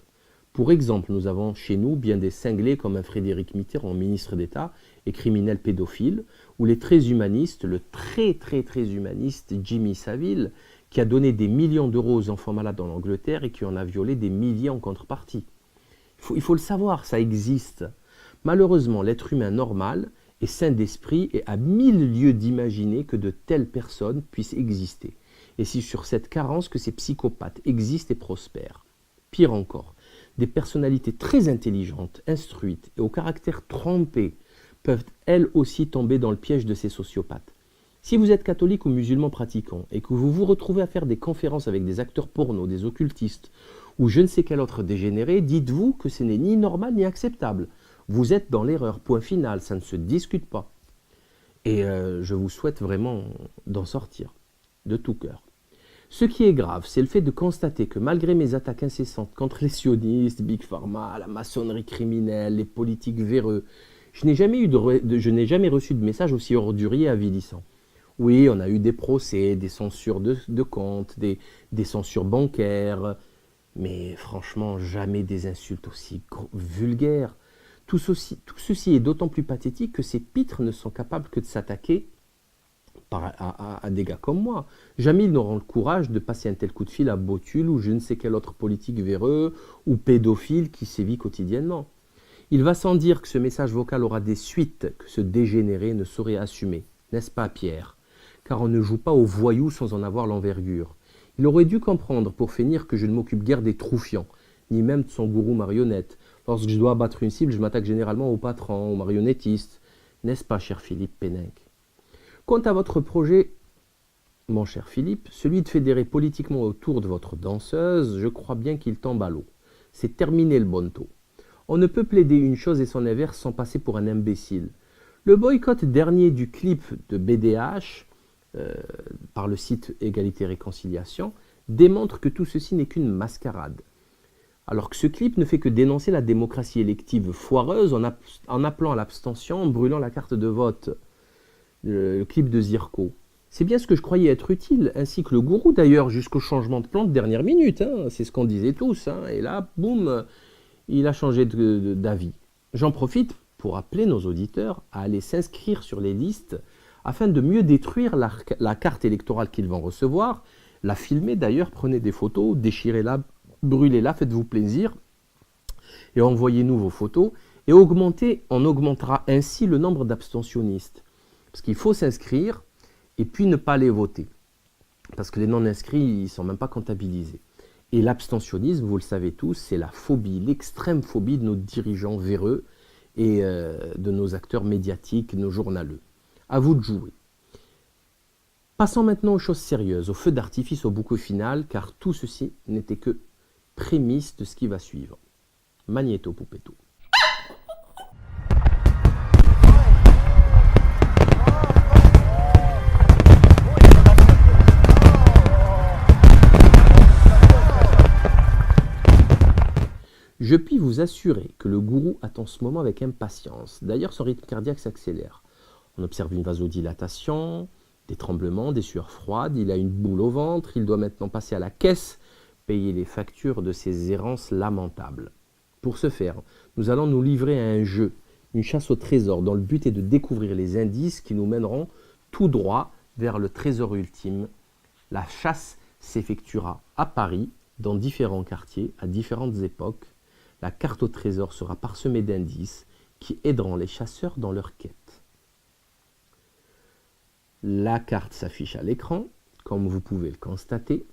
Pour exemple, nous avons chez nous bien des cinglés comme un Frédéric Mitterrand, ministre d'État et criminel pédophile, ou les très humanistes, le très humaniste Jimmy Savile, qui a donné des millions d'euros aux enfants malades en Angleterre et qui en a violé des milliers en contrepartie. Il faut le savoir, ça existe. Malheureusement, l'être humain normal est sain d'esprit et a 1000 lieues d'imaginer que de telles personnes puissent exister. Et c'est sur cette carence que ces psychopathes existent et prospèrent. Pire encore, des personnalités très intelligentes, instruites et au caractère trempé peuvent elles aussi tomber dans le piège de ces sociopathes. Si vous êtes catholique ou musulman pratiquant et que vous vous retrouvez à faire des conférences avec des acteurs porno, des occultistes ou je ne sais quel autre dégénéré, dites-vous que ce n'est ni normal ni acceptable. Vous êtes dans l'erreur, point final, ça ne se discute pas. Et je vous souhaite vraiment d'en sortir, de tout cœur. Ce qui est grave, c'est le fait de constater que malgré mes attaques incessantes contre les sionistes, Big Pharma, la maçonnerie criminelle, les politiques véreux, je n'ai jamais reçu de message aussi ordurier et avilissant. Oui, on a eu des procès, des censures de comptes, des censures bancaires, mais franchement, jamais des insultes aussi vulgaires. Tout ceci est d'autant plus pathétique que ces pitres ne sont capables que de s'attaquer à des gars comme moi. Jamais ils n'auront le courage de passer un tel coup de fil à Botul ou je ne sais quel autre politique véreux ou pédophile qui sévit quotidiennement. Il va sans dire que ce message vocal aura des suites que ce dégénéré ne saurait assumer, n'est-ce pas Pierre? Car on ne joue pas aux voyous sans en avoir l'envergure. Il aurait dû comprendre pour finir que je ne m'occupe guère des troufiants, ni même de son gourou marionnette. Lorsque je dois abattre une cible, je m'attaque généralement aux patrons, aux marionnettistes. N'est-ce pas, cher Philippe Péninck? Quant à votre projet, mon cher Philippe, celui de fédérer politiquement autour de votre danseuse, je crois bien qu'il tombe à l'eau. C'est terminé le bonneteau. On ne peut plaider une chose et son inverse sans passer pour un imbécile. Le boycott dernier du clip de BDH, par le site Égalité Réconciliation, démontre que tout ceci n'est qu'une mascarade. Alors que ce clip ne fait que dénoncer la démocratie élective foireuse en appelant à l'abstention, en brûlant la carte de vote. Le clip de Zirko. C'est bien ce que je croyais être utile, ainsi que le gourou d'ailleurs, jusqu'au changement de plan de dernière minute. Hein. C'est ce qu'on disait tous. Hein. Et là, boum, il a changé d'avis. J'en profite pour appeler nos auditeurs à aller s'inscrire sur les listes afin de mieux détruire la carte électorale qu'ils vont recevoir. La filmer d'ailleurs, prenez des photos, déchirez-la, brûlez-la, faites-vous plaisir et envoyez-nous vos photos. Et on augmentera ainsi le nombre d'abstentionnistes. Parce qu'il faut s'inscrire et puis ne pas aller voter. Parce que les non-inscrits, ils ne sont même pas comptabilisés. Et l'abstentionnisme, vous le savez tous, c'est la phobie, l'extrême phobie de nos dirigeants véreux et de nos acteurs médiatiques, nos journaleux. À vous de jouer. Passons maintenant aux choses sérieuses, aux feux d'artifice au bouquet final, car tout ceci n'était que prémisse de ce qui va suivre. Magnéto Poupetto. Je puis vous assurer que le gourou attend ce moment avec impatience. D'ailleurs, son rythme cardiaque s'accélère. On observe une vasodilatation, des tremblements, des sueurs froides, il a une boule au ventre, il doit maintenant passer à la caisse, payer les factures de ses errances lamentables. Pour ce faire, nous allons nous livrer à un jeu, une chasse au trésor, dont le but est de découvrir les indices qui nous mèneront tout droit vers le trésor ultime. La chasse s'effectuera à Paris, dans différents quartiers, à différentes époques. La carte au trésor sera parsemée d'indices qui aideront les chasseurs dans leur quête. La carte s'affiche à l'écran, comme vous pouvez le constater,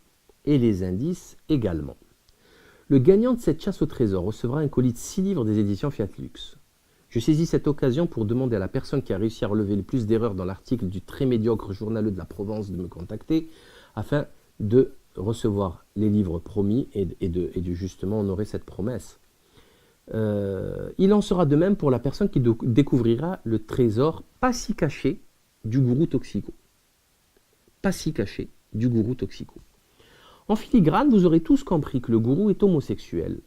et les indices également. Le gagnant de cette chasse au trésor recevra un colis de 6 livres des éditions Fiat Lux. Je saisis cette occasion pour demander à la personne qui a réussi à relever le plus d'erreurs dans l'article du très médiocre journaleux de la Provence de me contacter afin de recevoir les livres promis et de justement honorer cette promesse. Il en sera de même pour la personne qui découvrira le trésor pas si caché du gourou Toxico. Pas si caché du gourou Toxico. En filigrane, vous aurez tous compris que le gourou est homosexuel.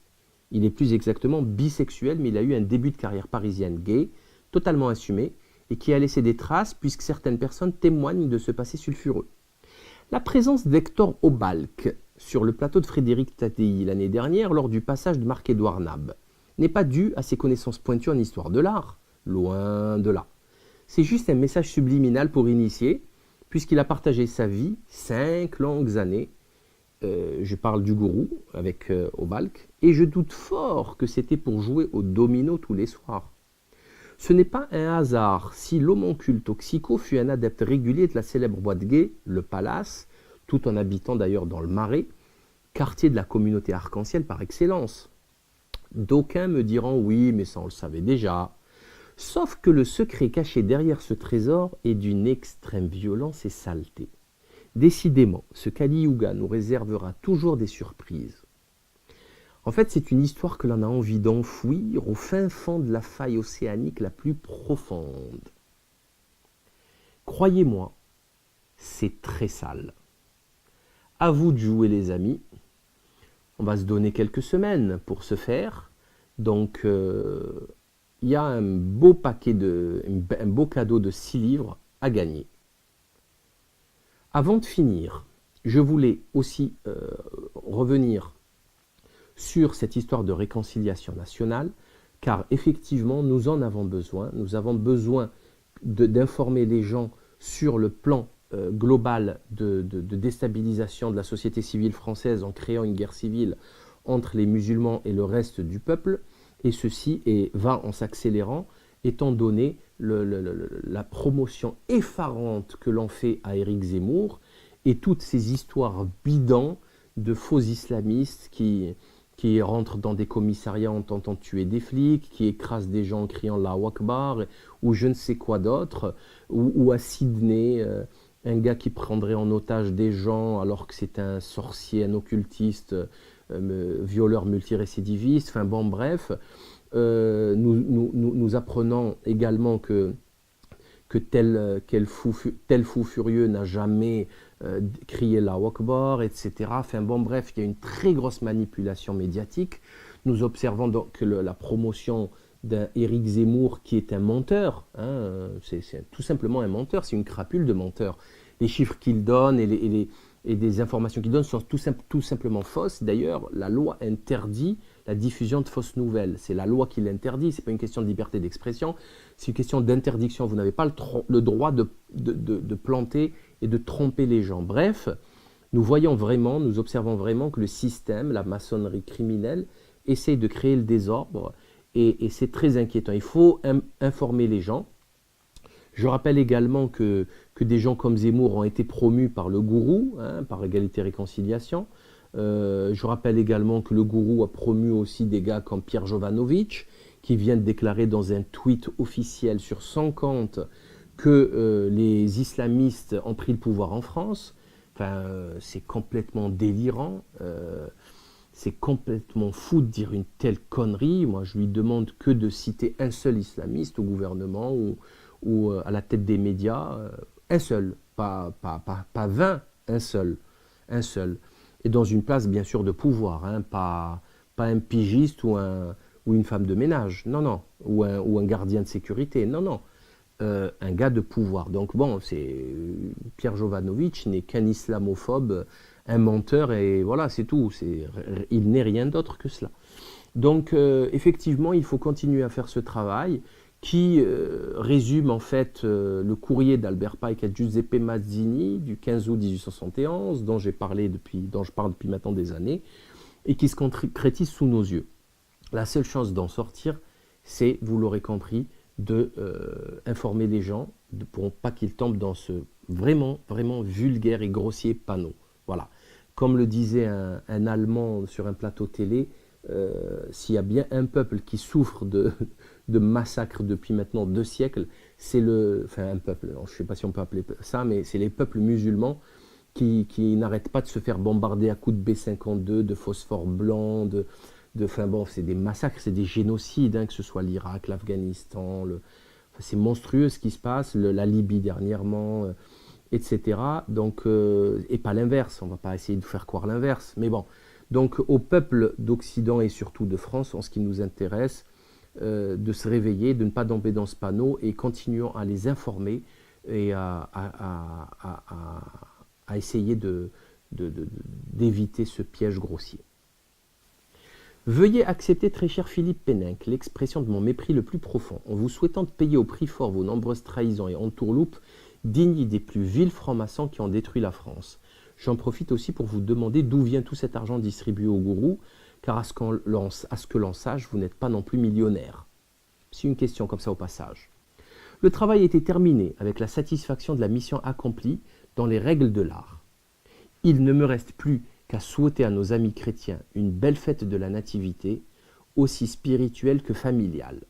Il est plus exactement bisexuel, mais il a eu un début de carrière parisienne gay, totalement assumé, et qui a laissé des traces puisque certaines personnes témoignent de ce passé sulfureux. La présence d'Hector Obalk sur le plateau de Frédéric Tadei l'année dernière lors du passage de Marc-Édouard Nab n'est pas due à ses connaissances pointues en histoire de l'art, loin de là. C'est juste un message subliminal pour initier, puisqu'il a partagé sa vie 5 longues années. Je parle du gourou avec Obalk, et je doute fort que c'était pour jouer au domino tous les soirs. Ce n'est pas un hasard si l'homoncule Toxico fut un adepte régulier de la célèbre boîte gay, le Palace, tout en habitant d'ailleurs dans le Marais, quartier de la communauté arc-en-ciel par excellence. D'aucuns me diront oui, mais ça on le savait déjà. Sauf que le secret caché derrière ce trésor est d'une extrême violence et saleté. Décidément, ce Kali Yuga nous réservera toujours des surprises. En fait, c'est une histoire que l'on a envie d'enfouir au fin fond de la faille océanique la plus profonde. Croyez-moi, c'est très sale. À vous de jouer les amis. On va se donner quelques semaines pour ce faire. Donc, il y a un beau cadeau de 6 livres à gagner. Avant de finir, je voulais aussi revenir sur cette histoire de réconciliation nationale, car effectivement, nous en avons besoin. Nous avons besoin d'informer les gens sur le plan global de déstabilisation de la société civile française en créant une guerre civile entre les musulmans et le reste du peuple, et ceci va en s'accélérant, étant donné la promotion effarante que l'on fait à Éric Zemmour et toutes ces histoires bidons de faux islamistes qui rentrent dans des commissariats en tentant de tuer des flics, qui écrasent des gens en criant Allahu Akbar, ou je ne sais quoi d'autre, ou à Sydney, un gars qui prendrait en otage des gens alors que c'est un sorcier, un occultiste, violeur multirécidiviste, enfin bon bref. Nous apprenons également que tel fou furieux n'a jamais crié Allahu Akbar, etc. Enfin bon bref, il y a une très grosse manipulation médiatique. Nous observons donc que la promotion d'un Éric Zemmour qui est un menteur, hein, c'est tout simplement un menteur, c'est une crapule de menteur. Les chiffres qu'il donne et des informations qu'il donne sont tout simplement fausses. D'ailleurs, la loi interdit la diffusion de fausses nouvelles. C'est la loi qui l'interdit, ce n'est pas une question de liberté d'expression, c'est une question d'interdiction. Vous n'avez pas le droit de planter et de tromper les gens. Bref, nous observons vraiment que le système, la maçonnerie criminelle, essaye de créer le désordre et c'est très inquiétant. Il faut informer les gens. Je rappelle également que des gens comme Zemmour ont été promus par le gourou, hein, par Égalité et Réconciliation. Je rappelle également que le gourou a promu aussi des gars comme Pierre Jovanovic, qui vient de déclarer dans un tweet officiel sur son compte que les islamistes ont pris le pouvoir en France. Enfin, c'est complètement délirant. C'est complètement fou de dire une telle connerie. Moi, je lui demande que de citer un seul islamiste au gouvernement ou à la tête des médias. Un seul, pas 20, un seul. Et dans une place, bien sûr, de pouvoir, hein, pas un pigiste ou une femme de ménage, non, ou un gardien de sécurité, non, un gars de pouvoir. Donc bon, Pierre Jovanovic n'est qu'un islamophobe, un menteur, et voilà, c'est tout. Il n'est rien d'autre que cela. Donc effectivement, il faut continuer à faire ce travail qui résume en fait le courrier d'Albert Pike à Giuseppe Mazzini du 15 août 1871, dont je parle depuis maintenant des années, et qui se concrétise sous nos yeux. La seule chance d'en sortir, c'est, vous l'aurez compris, d'informer les gens pour pas qu'ils tombent dans ce vraiment, vraiment vulgaire et grossier panneau. Voilà. Comme le disait un Allemand sur un plateau télé, s'il y a bien un peuple qui souffre de massacres depuis maintenant 2 siècles, c'est un peuple, je ne sais pas si on peut appeler ça, mais c'est les peuples musulmans qui n'arrêtent pas de se faire bombarder à coups de B-52, de phosphore blanc, c'est des massacres, c'est des génocides, hein, que ce soit l'Irak, l'Afghanistan, c'est monstrueux ce qui se passe, la Libye dernièrement, etc. Donc, et pas l'inverse, on ne va pas essayer de faire croire l'inverse, mais bon. Donc au peuple d'Occident et surtout de France, en ce qui nous intéresse, de se réveiller, de ne pas tomber dans ce panneau et continuons à les informer et à essayer d'éviter ce piège grossier. Veuillez accepter, très cher Philippe Péninck, l'expression de mon mépris le plus profond, en vous souhaitant de payer au prix fort vos nombreuses trahisons et entourloupes dignes des plus vils francs-maçons qui ont détruit la France. J'en profite aussi pour vous demander d'où vient tout cet argent distribué aux gourous, car à ce que l'on sache, vous n'êtes pas non plus millionnaire. C'est une question comme ça au passage. Le travail était terminé avec la satisfaction de la mission accomplie dans les règles de l'art. Il ne me reste plus qu'à souhaiter à nos amis chrétiens une belle fête de la Nativité, aussi spirituelle que familiale.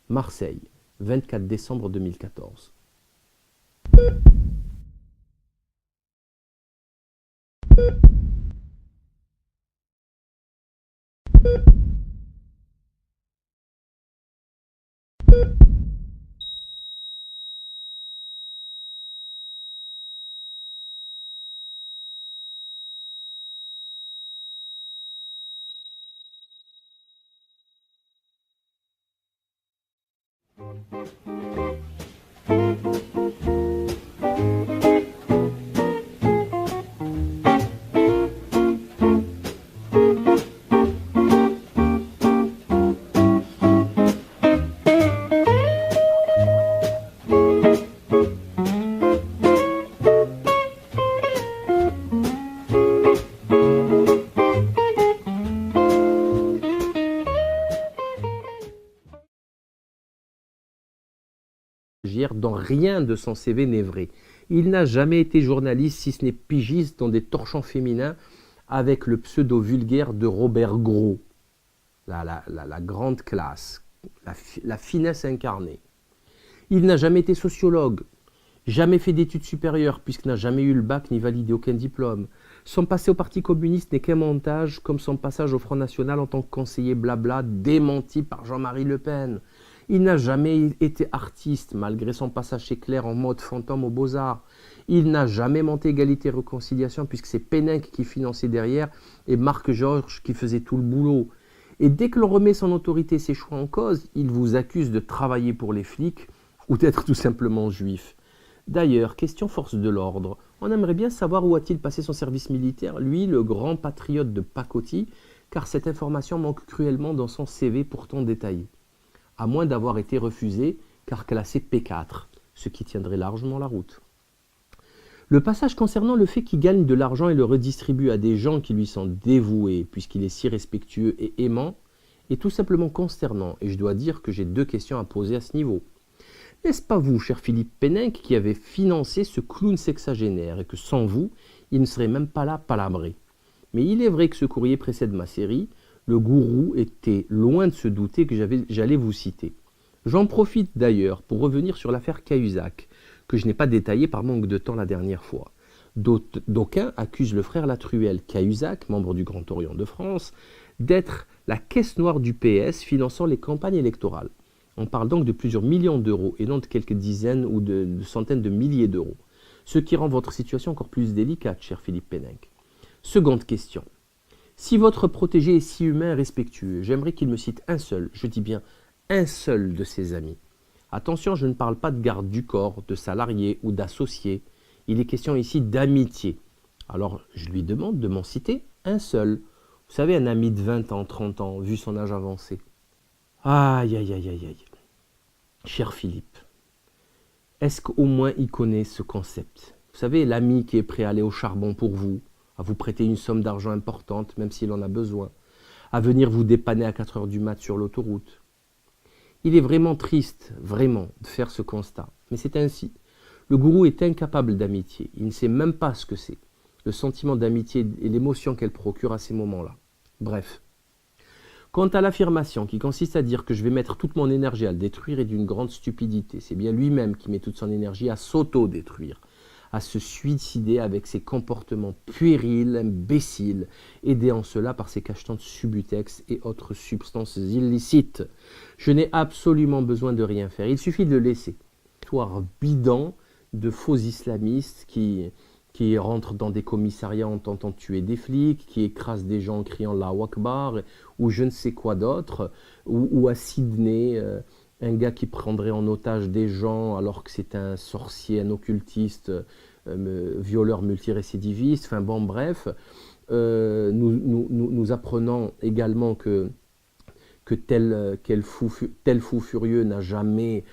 Marseille, 24 décembre 2014. Dont rien de son CV n'est vrai. Il n'a jamais été journaliste, si ce n'est pigiste dans des torchons féminins avec le pseudo vulgaire de Robert Gros. La grande classe, la finesse incarnée. Il n'a jamais été sociologue, jamais fait d'études supérieures puisqu'il n'a jamais eu le bac ni validé aucun diplôme. Son passé au Parti communiste n'est qu'un montage, comme son passage au Front National en tant que conseiller blabla démenti par Jean-Marie Le Pen. Il n'a jamais été artiste, malgré son passage éclair en mode fantôme aux Beaux-Arts. Il n'a jamais monté Égalité et Réconciliation, puisque c'est Péninck qui finançait derrière et Marc Georges qui faisait tout le boulot. Et dès que l'on remet son autorité et ses choix en cause, il vous accuse de travailler pour les flics ou d'être tout simplement juif. D'ailleurs, question force de l'ordre, on aimerait bien savoir où a-t-il passé son service militaire, lui, le grand patriote de pacotille, car cette information manque cruellement dans son CV pourtant détaillé. À moins d'avoir été refusé, car classé P4, ce qui tiendrait largement la route. Le passage concernant le fait qu'il gagne de l'argent et le redistribue à des gens qui lui sont dévoués, puisqu'il est si respectueux et aimant, est tout simplement consternant, et je dois dire que j'ai 2 questions à poser à ce niveau. N'est-ce pas vous, cher Philippe Péninck, qui avez financé ce clown sexagénaire, et que sans vous, il ne serait même pas là palabré? Mais il est vrai que ce courrier précède ma série. Le gourou était loin de se douter que j'allais vous citer. J'en profite d'ailleurs pour revenir sur l'affaire Cahuzac, que je n'ai pas détaillée par manque de temps la dernière fois. D'aucuns accusent le frère Latruelle Cahuzac, membre du Grand Orient de France, d'être la caisse noire du PS finançant les campagnes électorales. On parle donc de plusieurs millions d'euros et non de quelques dizaines ou de centaines de milliers d'euros. Ce qui rend votre situation encore plus délicate, cher Philippe Péninck. Seconde question. Si votre protégé est si humain et respectueux, j'aimerais qu'il me cite un seul, je dis bien un seul de ses amis. Attention, je ne parle pas de garde du corps, de salariés ou d'associés. Il est question ici d'amitié. Alors, je lui demande de m'en citer un seul. Vous savez, un ami de 20 ans, 30 ans, vu son âge avancé. Aïe, aïe, aïe, aïe, aïe. Cher Philippe, est-ce qu'au moins il connaît ce concept? Vous savez, l'ami qui est prêt à aller au charbon pour vous, à vous prêter une somme d'argent importante, même s'il en a besoin, à venir vous dépanner à 4 heures du mat sur l'autoroute. Il est vraiment triste, vraiment, de faire ce constat, mais c'est ainsi. Le gourou est incapable d'amitié, il ne sait même pas ce que c'est. le sentiment d'amitié et l'émotion qu'elle procure à ces moments-là. Bref. Quant à l'affirmation qui consiste à dire que je vais mettre toute mon énergie à le détruire est d'une grande stupidité. C'est bien lui-même qui met toute son énergie à s'auto-détruire, à se suicider avec ses comportements puérils, imbéciles, aidés en cela par ses cachetons de Subutex et autres substances illicites. Je n'ai absolument besoin de rien faire, il suffit de le laisser. Histoire bidon de faux islamistes qui rentrent dans des commissariats en tentant de tuer des flics, qui écrasent des gens en criant Allahu Akbar, ou je ne sais quoi d'autre, ou à Sydney, un gars qui prendrait en otage des gens alors que c'est un sorcier, un occultiste, violeur multirécidiviste, enfin bon bref, nous apprenons également que tel fou furieux n'a jamais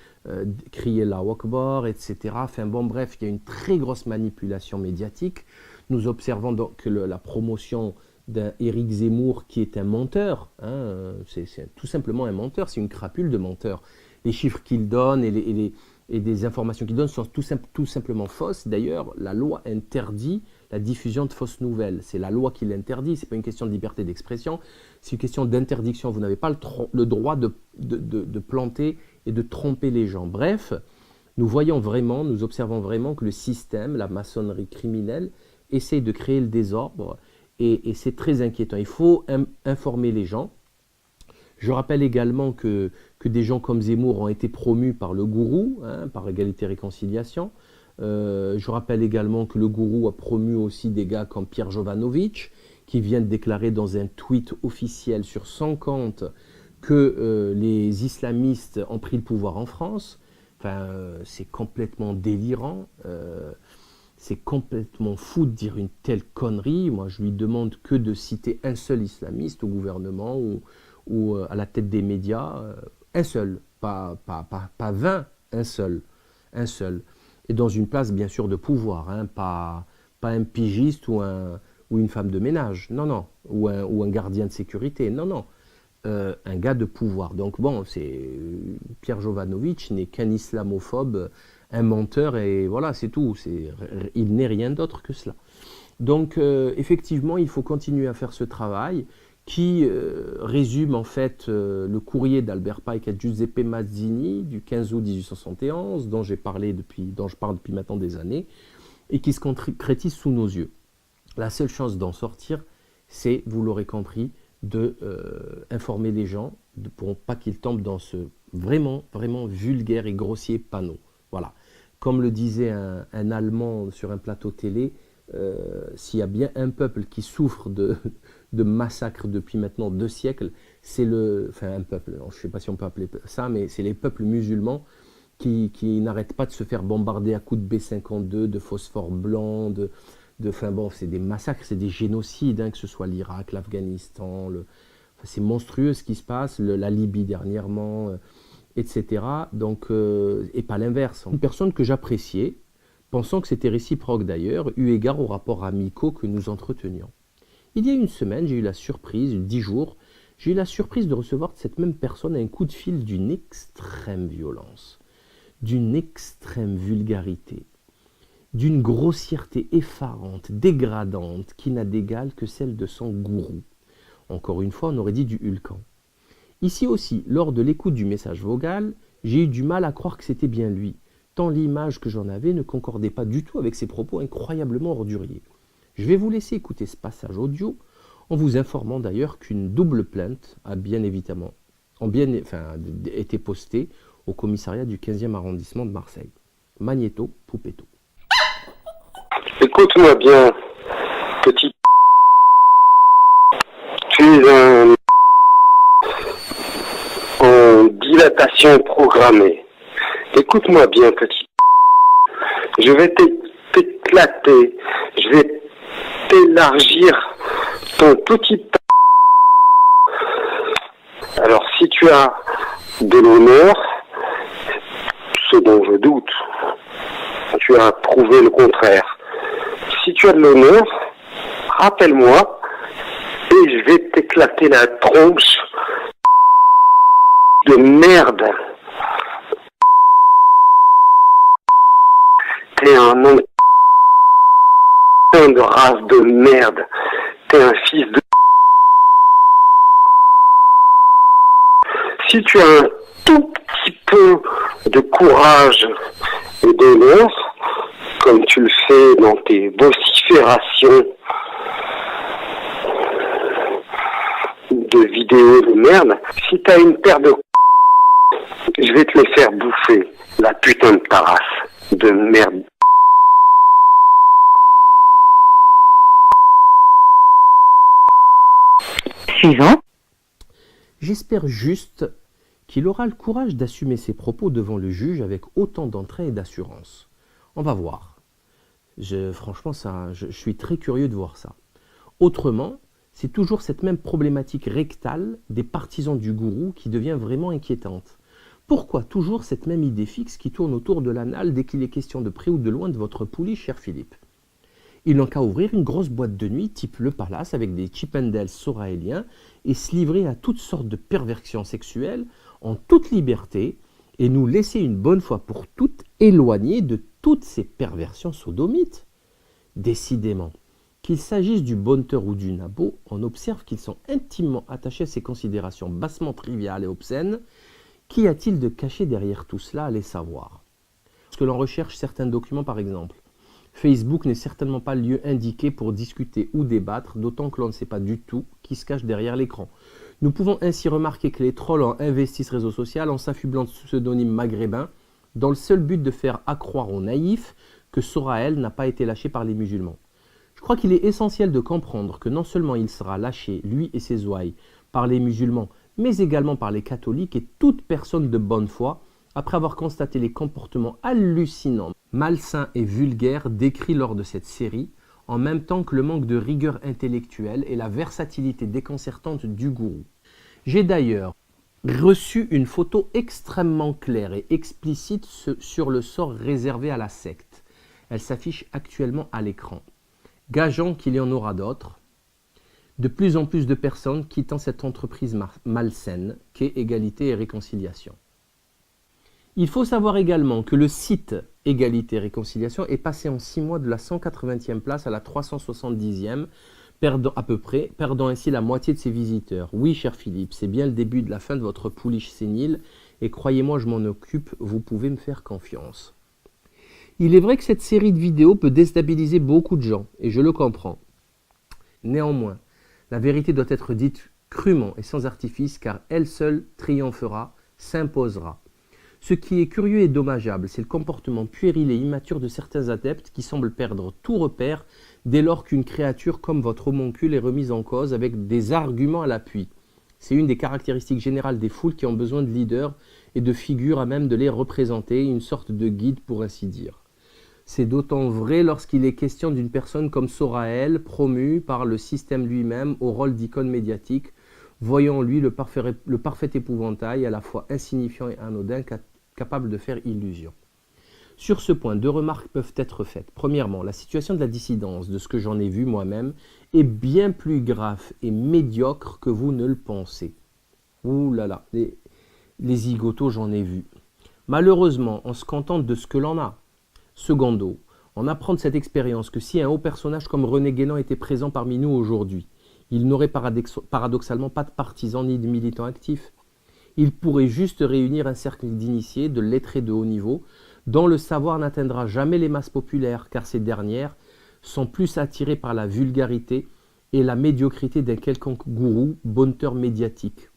crié Allahu Akbar, etc. Enfin bon bref, il y a une très grosse manipulation médiatique. Nous observons donc que la promotion d'un Éric Zemmour qui est un menteur, hein, c'est tout simplement un menteur, c'est une crapule de menteur. Les chiffres qu'il donne et des informations qu'il donne sont tout simplement fausses. D'ailleurs, la loi interdit la diffusion de fausses nouvelles. C'est la loi qui l'interdit, ce n'est pas une question de liberté d'expression, c'est une question d'interdiction. Vous n'avez pas le droit de planter et de tromper les gens. Bref, nous observons vraiment que le système, la maçonnerie criminelle, essaye de créer le désordre et c'est très inquiétant. Il faut informer les gens. Je rappelle également que des gens comme Zemmour ont été promus par le gourou, hein, par Égalité et Réconciliation. Je rappelle également que le gourou a promu aussi des gars comme Pierre Jovanovic, qui vient de déclarer dans un tweet officiel sur son compte que les islamistes ont pris le pouvoir en France. Enfin, c'est complètement délirant. C'est complètement fou de dire une telle connerie. Moi, je lui demande que de citer un seul islamiste au gouvernement ou à la tête des médias. Un seul, pas 20, un seul. Et dans une place, bien sûr, de pouvoir, hein, pas un pigiste ou une femme de ménage, non, ou un gardien de sécurité, non, un gars de pouvoir. Donc bon, Pierre Jovanovic n'est qu'un islamophobe, un menteur, et voilà, c'est tout. Il n'est rien d'autre que cela. Donc effectivement, il faut continuer à faire ce travail qui résume en fait le courrier d'Albert Pike à Giuseppe Mazzini du 15 août 1871, dont je parle depuis maintenant des années, et qui se concrétise sous nos yeux. La seule chance d'en sortir, c'est, vous l'aurez compris, de informer les gens pour pas qu'ils tombent dans ce vraiment vulgaire et grossier panneau. Voilà. Comme le disait un Allemand sur un plateau télé, s'il y a bien un peuple qui souffre de massacres depuis maintenant 2 siècles, c'est un peuple, je ne sais pas si on peut appeler ça, mais c'est les peuples musulmans qui n'arrêtent pas de se faire bombarder à coups de B-52, de phosphore blanc, c'est des massacres, c'est des génocides, hein, que ce soit l'Irak, l'Afghanistan, c'est monstrueux ce qui se passe, la Libye dernièrement, etc. Donc, et pas l'inverse. Une personne que j'appréciais, pensant que c'était réciproque d'ailleurs, eu égard aux rapports amicaux que nous entretenions. Il y a une semaine, 10 jours, j'ai eu la surprise de recevoir de cette même personne un coup de fil d'une extrême violence, d'une extrême vulgarité, d'une grossièreté effarante, dégradante, qui n'a d'égal que celle de son gourou. Encore une fois, on aurait dit du Hulkan. Ici aussi, lors de l'écoute du message vocal, j'ai eu du mal à croire que c'était bien lui, tant l'image que j'en avais ne concordait pas du tout avec ses propos incroyablement orduriers. Je vais vous laisser écouter ce passage audio, en vous informant d'ailleurs qu'une double plainte a été postée au commissariat du 15e arrondissement de Marseille. Magnéto Poupetto. Écoute-moi bien, petit. Tu es en dilatation programmée. Écoute-moi bien, petit. Je vais t'éclater. Je vais t'élargir ton petit. Alors, si tu as de l'honneur, ce dont je doute, tu as prouvé le contraire. Si tu as de l'honneur, rappelle-moi et je vais t'éclater la tronche de merde. T'es un nom. putain de race de merde. T'es un fils de... Si tu as un tout petit peu de courage et d'honneur, comme tu le fais dans tes vociférations de vidéos de merde, si t'as une paire de... Je vais te les faire bouffer, la putain de ta race de merde. Suivant. J'espère juste qu'il aura le courage d'assumer ses propos devant le juge avec autant d'entrain et d'assurance. On va voir. Franchement, je suis très curieux de voir ça. Autrement, c'est toujours cette même problématique rectale des partisans du gourou qui devient vraiment inquiétante. Pourquoi toujours cette même idée fixe qui tourne autour de l'anal dès qu'il est question de près ou de loin de votre poulie, cher Philippe? Il n'en qu'à ouvrir une grosse boîte de nuit type Le Palace avec des Chippendales soraéliens et se livrer à toutes sortes de perversions sexuelles en toute liberté et nous laisser une bonne fois pour toutes éloignés de toutes ces perversions sodomites. Décidément, qu'il s'agisse du bonteur ou du nabo, on observe qu'ils sont intimement attachés à ces considérations bassement triviales et obscènes. Qu'y a-t-il de caché derrière tout cela, allez savoir. Lorsque l'on recherche certains documents par exemple, Facebook n'est certainement pas le lieu indiqué pour discuter ou débattre, d'autant que l'on ne sait pas du tout qui se cache derrière l'écran. Nous pouvons ainsi remarquer que les trolls ont investi ce réseau social en s'affublant de pseudonymes maghrébins, dans le seul but de faire accroire aux naïfs que Soraël n'a pas été lâché par les musulmans. Je crois qu'il est essentiel de comprendre que non seulement il sera lâché, lui et ses ouailles, par les musulmans, mais également par les catholiques et toute personne de bonne foi, après avoir constaté les comportements hallucinants, malsains et vulgaires décrits lors de cette série, en même temps que le manque de rigueur intellectuelle et la versatilité déconcertante du gourou. J'ai d'ailleurs reçu une photo extrêmement claire et explicite sur le sort réservé à la secte. Elle s'affiche actuellement à l'écran. Gageons qu'il y en aura d'autres. De plus en plus de personnes quittant cette entreprise malsaine qu'est Égalité et Réconciliation. Il faut savoir également que le site Égalité et Réconciliation est passé en 6 mois de la 180e place à la 370e, perdant ainsi la moitié de ses visiteurs. Oui, cher Philippe, c'est bien le début de la fin de votre pouliche sénile, et croyez-moi, je m'en occupe, vous pouvez me faire confiance. Il est vrai que cette série de vidéos peut déstabiliser beaucoup de gens, et je le comprends. Néanmoins, la vérité doit être dite crûment et sans artifice, car elle seule triomphera, s'imposera. Ce qui est curieux et dommageable, c'est le comportement puéril et immature de certains adeptes qui semblent perdre tout repère dès lors qu'une créature comme votre homoncule est remise en cause avec des arguments à l'appui. C'est une des caractéristiques générales des foules qui ont besoin de leaders et de figures à même de les représenter, une sorte de guide pour ainsi dire. C'est d'autant vrai lorsqu'il est question d'une personne comme Soraël, promue par le système lui-même au rôle d'icône médiatique, voyant en lui le parfait épouvantail, à la fois insignifiant et anodin, capable de faire illusion. Sur ce point, 2 remarques peuvent être faites. Premièrement, la situation de la dissidence, de ce que j'en ai vu moi-même, est bien plus grave et médiocre que vous ne le pensez. Ouh là là, les zigotos, j'en ai vu. Malheureusement, on se contente de ce que l'on a. Secondo, on apprend de cette expérience que si un haut personnage comme René Guénon était présent parmi nous aujourd'hui, il n'aurait paradoxalement pas de partisans ni de militants actifs. Il pourrait juste réunir un cercle d'initiés, de lettrés de haut niveau, dont le savoir n'atteindra jamais les masses populaires, car ces dernières sont plus attirées par la vulgarité et la médiocrité d'un quelconque gourou, bonteur médiatique.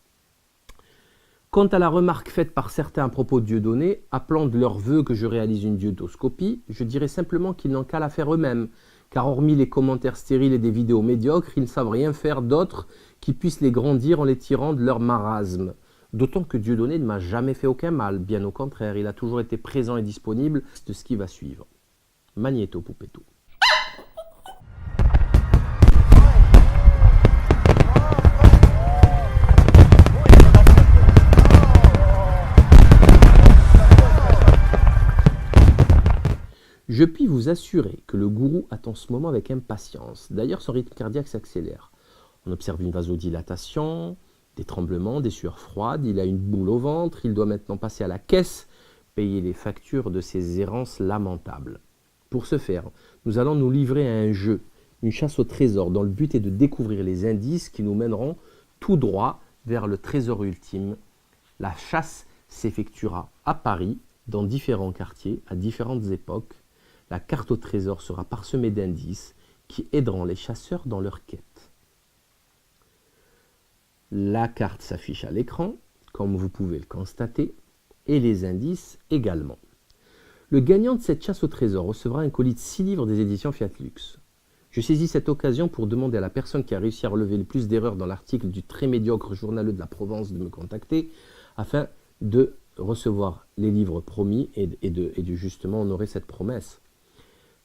Quant à la remarque faite par certains à propos de Dieudonné, appelant de leur vœu que je réalise une diodoscopie, je dirais simplement qu'ils n'ont qu'à la faire eux-mêmes, car hormis les commentaires stériles et des vidéos médiocres, ils ne savent rien faire d'autre qui puisse les grandir en les tirant de leur marasme. D'autant que Dieudonné ne m'a jamais fait aucun mal, bien au contraire, il a toujours été présent et disponible de ce qui va suivre. Magnéto Poupetto. Je puis vous assurer que le gourou attend ce moment avec impatience. D'ailleurs, son rythme cardiaque s'accélère. On observe une vasodilatation, des tremblements, des sueurs froides, il a une boule au ventre, il doit maintenant passer à la caisse, payer les factures de ses errances lamentables. Pour ce faire, nous allons nous livrer à un jeu, une chasse au trésor, dont le but est de découvrir les indices qui nous mèneront tout droit vers le trésor ultime. La chasse s'effectuera à Paris, dans différents quartiers, à différentes époques. La carte au trésor sera parsemée d'indices qui aideront les chasseurs dans leur quête. La carte s'affiche à l'écran, comme vous pouvez le constater, et les indices également. Le gagnant de cette chasse au trésor recevra un colis de 6 livres des éditions Fiat Lux. Je saisis cette occasion pour demander à la personne qui a réussi à relever le plus d'erreurs dans l'article du très médiocre journaleux de la Provence de me contacter, afin de recevoir les livres promis et de justement honorer cette promesse.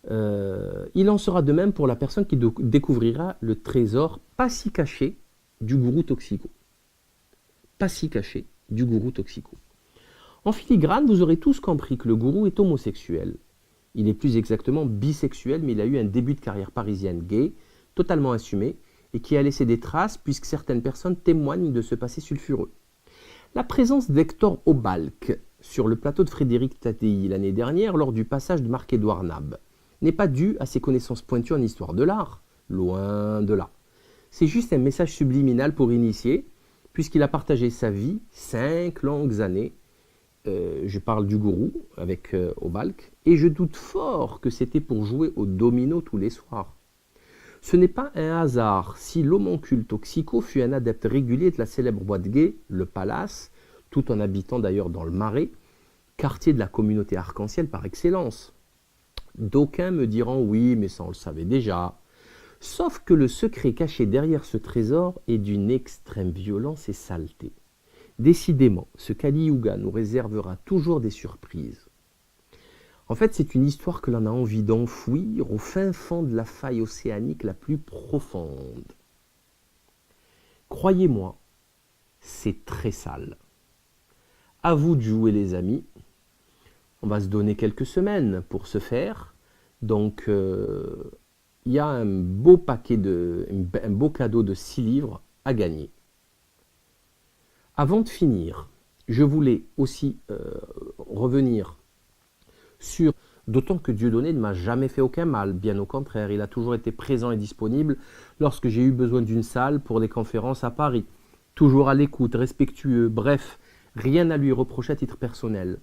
Il en sera de même pour la personne qui découvrira le trésor pas si caché du gourou Toxico. Pas si caché du gourou Toxico. En filigrane, vous aurez tous compris que le gourou est homosexuel. Il est plus exactement bisexuel, mais il a eu un début de carrière parisienne gay, totalement assumé, et qui a laissé des traces puisque certaines personnes témoignent de ce passé sulfureux. La présence d'Hector Obalk sur le plateau de Frédéric Tadei l'année dernière lors du passage de Marc-Édouard Nab n'est pas due à ses connaissances pointues en histoire de l'art, loin de là. C'est juste un message subliminal pour initier, puisqu'il a partagé sa vie 5 longues années. Je parle du gourou avec Obalk, et je doute fort que c'était pour jouer au domino tous les soirs. Ce n'est pas un hasard si l'homoncule Toxico fut un adepte régulier de la célèbre boîte gay, le Palace, tout en habitant d'ailleurs dans le Marais, quartier de la communauté arc-en-ciel par excellence. D'aucuns me diront oui, mais ça on le savait déjà. Sauf que le secret caché derrière ce trésor est d'une extrême violence et saleté. Décidément, ce Kali Yuga nous réservera toujours des surprises. En fait, c'est une histoire que l'on a envie d'enfouir au fin fond de la faille océanique la plus profonde. Croyez-moi, c'est très sale. À vous de jouer les amis. On va se donner quelques semaines pour ce faire. Donc, il y a un beau cadeau de 6 livres à gagner. Avant de finir, je voulais aussi revenir sur, d'autant que Dieudonné ne m'a jamais fait aucun mal, bien au contraire, il a toujours été présent et disponible lorsque j'ai eu besoin d'une salle pour des conférences à Paris. Toujours à l'écoute, respectueux, bref, rien à lui reprocher à titre personnel.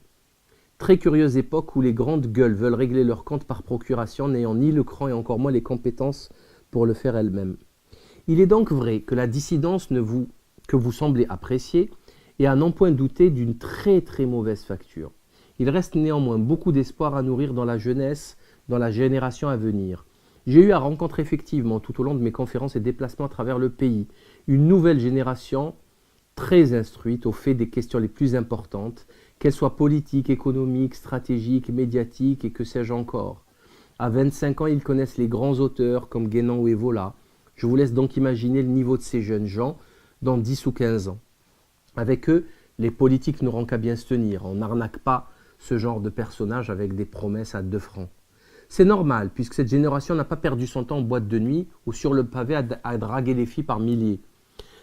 Très curieuse époque où les grandes gueules veulent régler leur compte par procuration, n'ayant ni le cran et encore moins les compétences pour le faire elles-mêmes. Il est donc vrai que la dissidence que vous semblez apprécier est à n'en point douter d'une très très mauvaise facture. Il reste néanmoins beaucoup d'espoir à nourrir dans la jeunesse, dans la génération à venir. J'ai eu à rencontrer effectivement tout au long de mes conférences et déplacements à travers le pays une nouvelle génération très instruite au fait des questions les plus importantes, qu'elles soient politiques, économiques, stratégiques, médiatiques et que sais-je encore. À 25 ans, ils connaissent les grands auteurs comme Guénon ou Evola. Je vous laisse donc imaginer le niveau de ces jeunes gens dans 10 ou 15 ans. Avec eux, les politiques n'auront qu'à bien se tenir. On n'arnaque pas ce genre de personnage avec des promesses à 2 francs. C'est normal, puisque cette génération n'a pas perdu son temps en boîte de nuit ou sur le pavé à draguer les filles par milliers.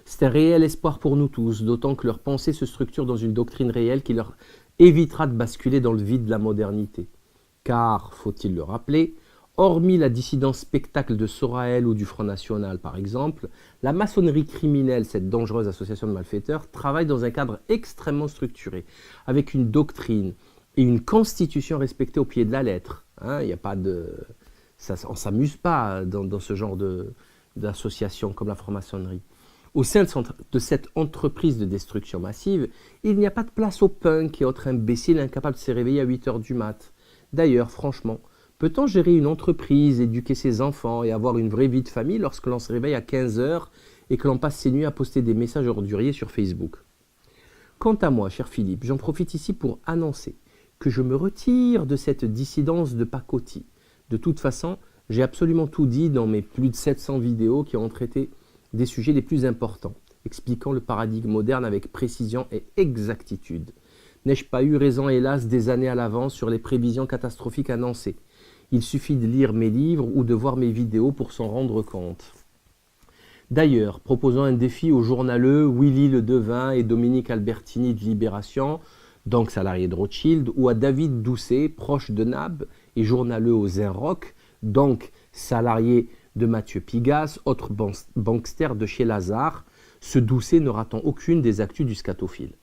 C'est un réel espoir pour nous tous, d'autant que leur pensée se structure dans une doctrine réelle qui leur évitera de basculer dans le vide de la modernité. Car, faut-il le rappeler, hormis la dissidence spectacle de Soraël ou du Front National par exemple, la maçonnerie criminelle, cette dangereuse association de malfaiteurs, travaille dans un cadre extrêmement structuré, avec une doctrine et une constitution respectée au pied de la lettre. On ne s'amuse pas dans ce genre d'association comme la franc-maçonnerie. Au sein de cette entreprise de destruction massive, il n'y a pas de place aux punks et autres imbéciles incapables de se réveiller à 8 h du mat. D'ailleurs, franchement, peut-on gérer une entreprise, éduquer ses enfants et avoir une vraie vie de famille lorsque l'on se réveille à 15 h et que l'on passe ses nuits à poster des messages orduriers sur Facebook? Quant à moi, cher Philippe, j'en profite ici pour annoncer que je me retire de cette dissidence de pacotille. De toute façon, j'ai absolument tout dit dans mes plus de 700 vidéos qui ont traité des sujets les plus importants, expliquant le paradigme moderne avec précision et exactitude. N'ai-je pas eu raison, hélas, des années à l'avance sur les prévisions catastrophiques annoncées? Il suffit de lire mes livres ou de voir mes vidéos pour s'en rendre compte. D'ailleurs, proposant un défi aux journaleux Willy Le Devin et Dominique Albertini de Libération, donc salarié de Rothschild, ou à David Doucet, proche de Nab, et journaleux au Zinrock, donc salarié de Mathieu Pigasse, autre bankster de chez Lazare, ce Doucet ne ratant aucune des actus du scatophile.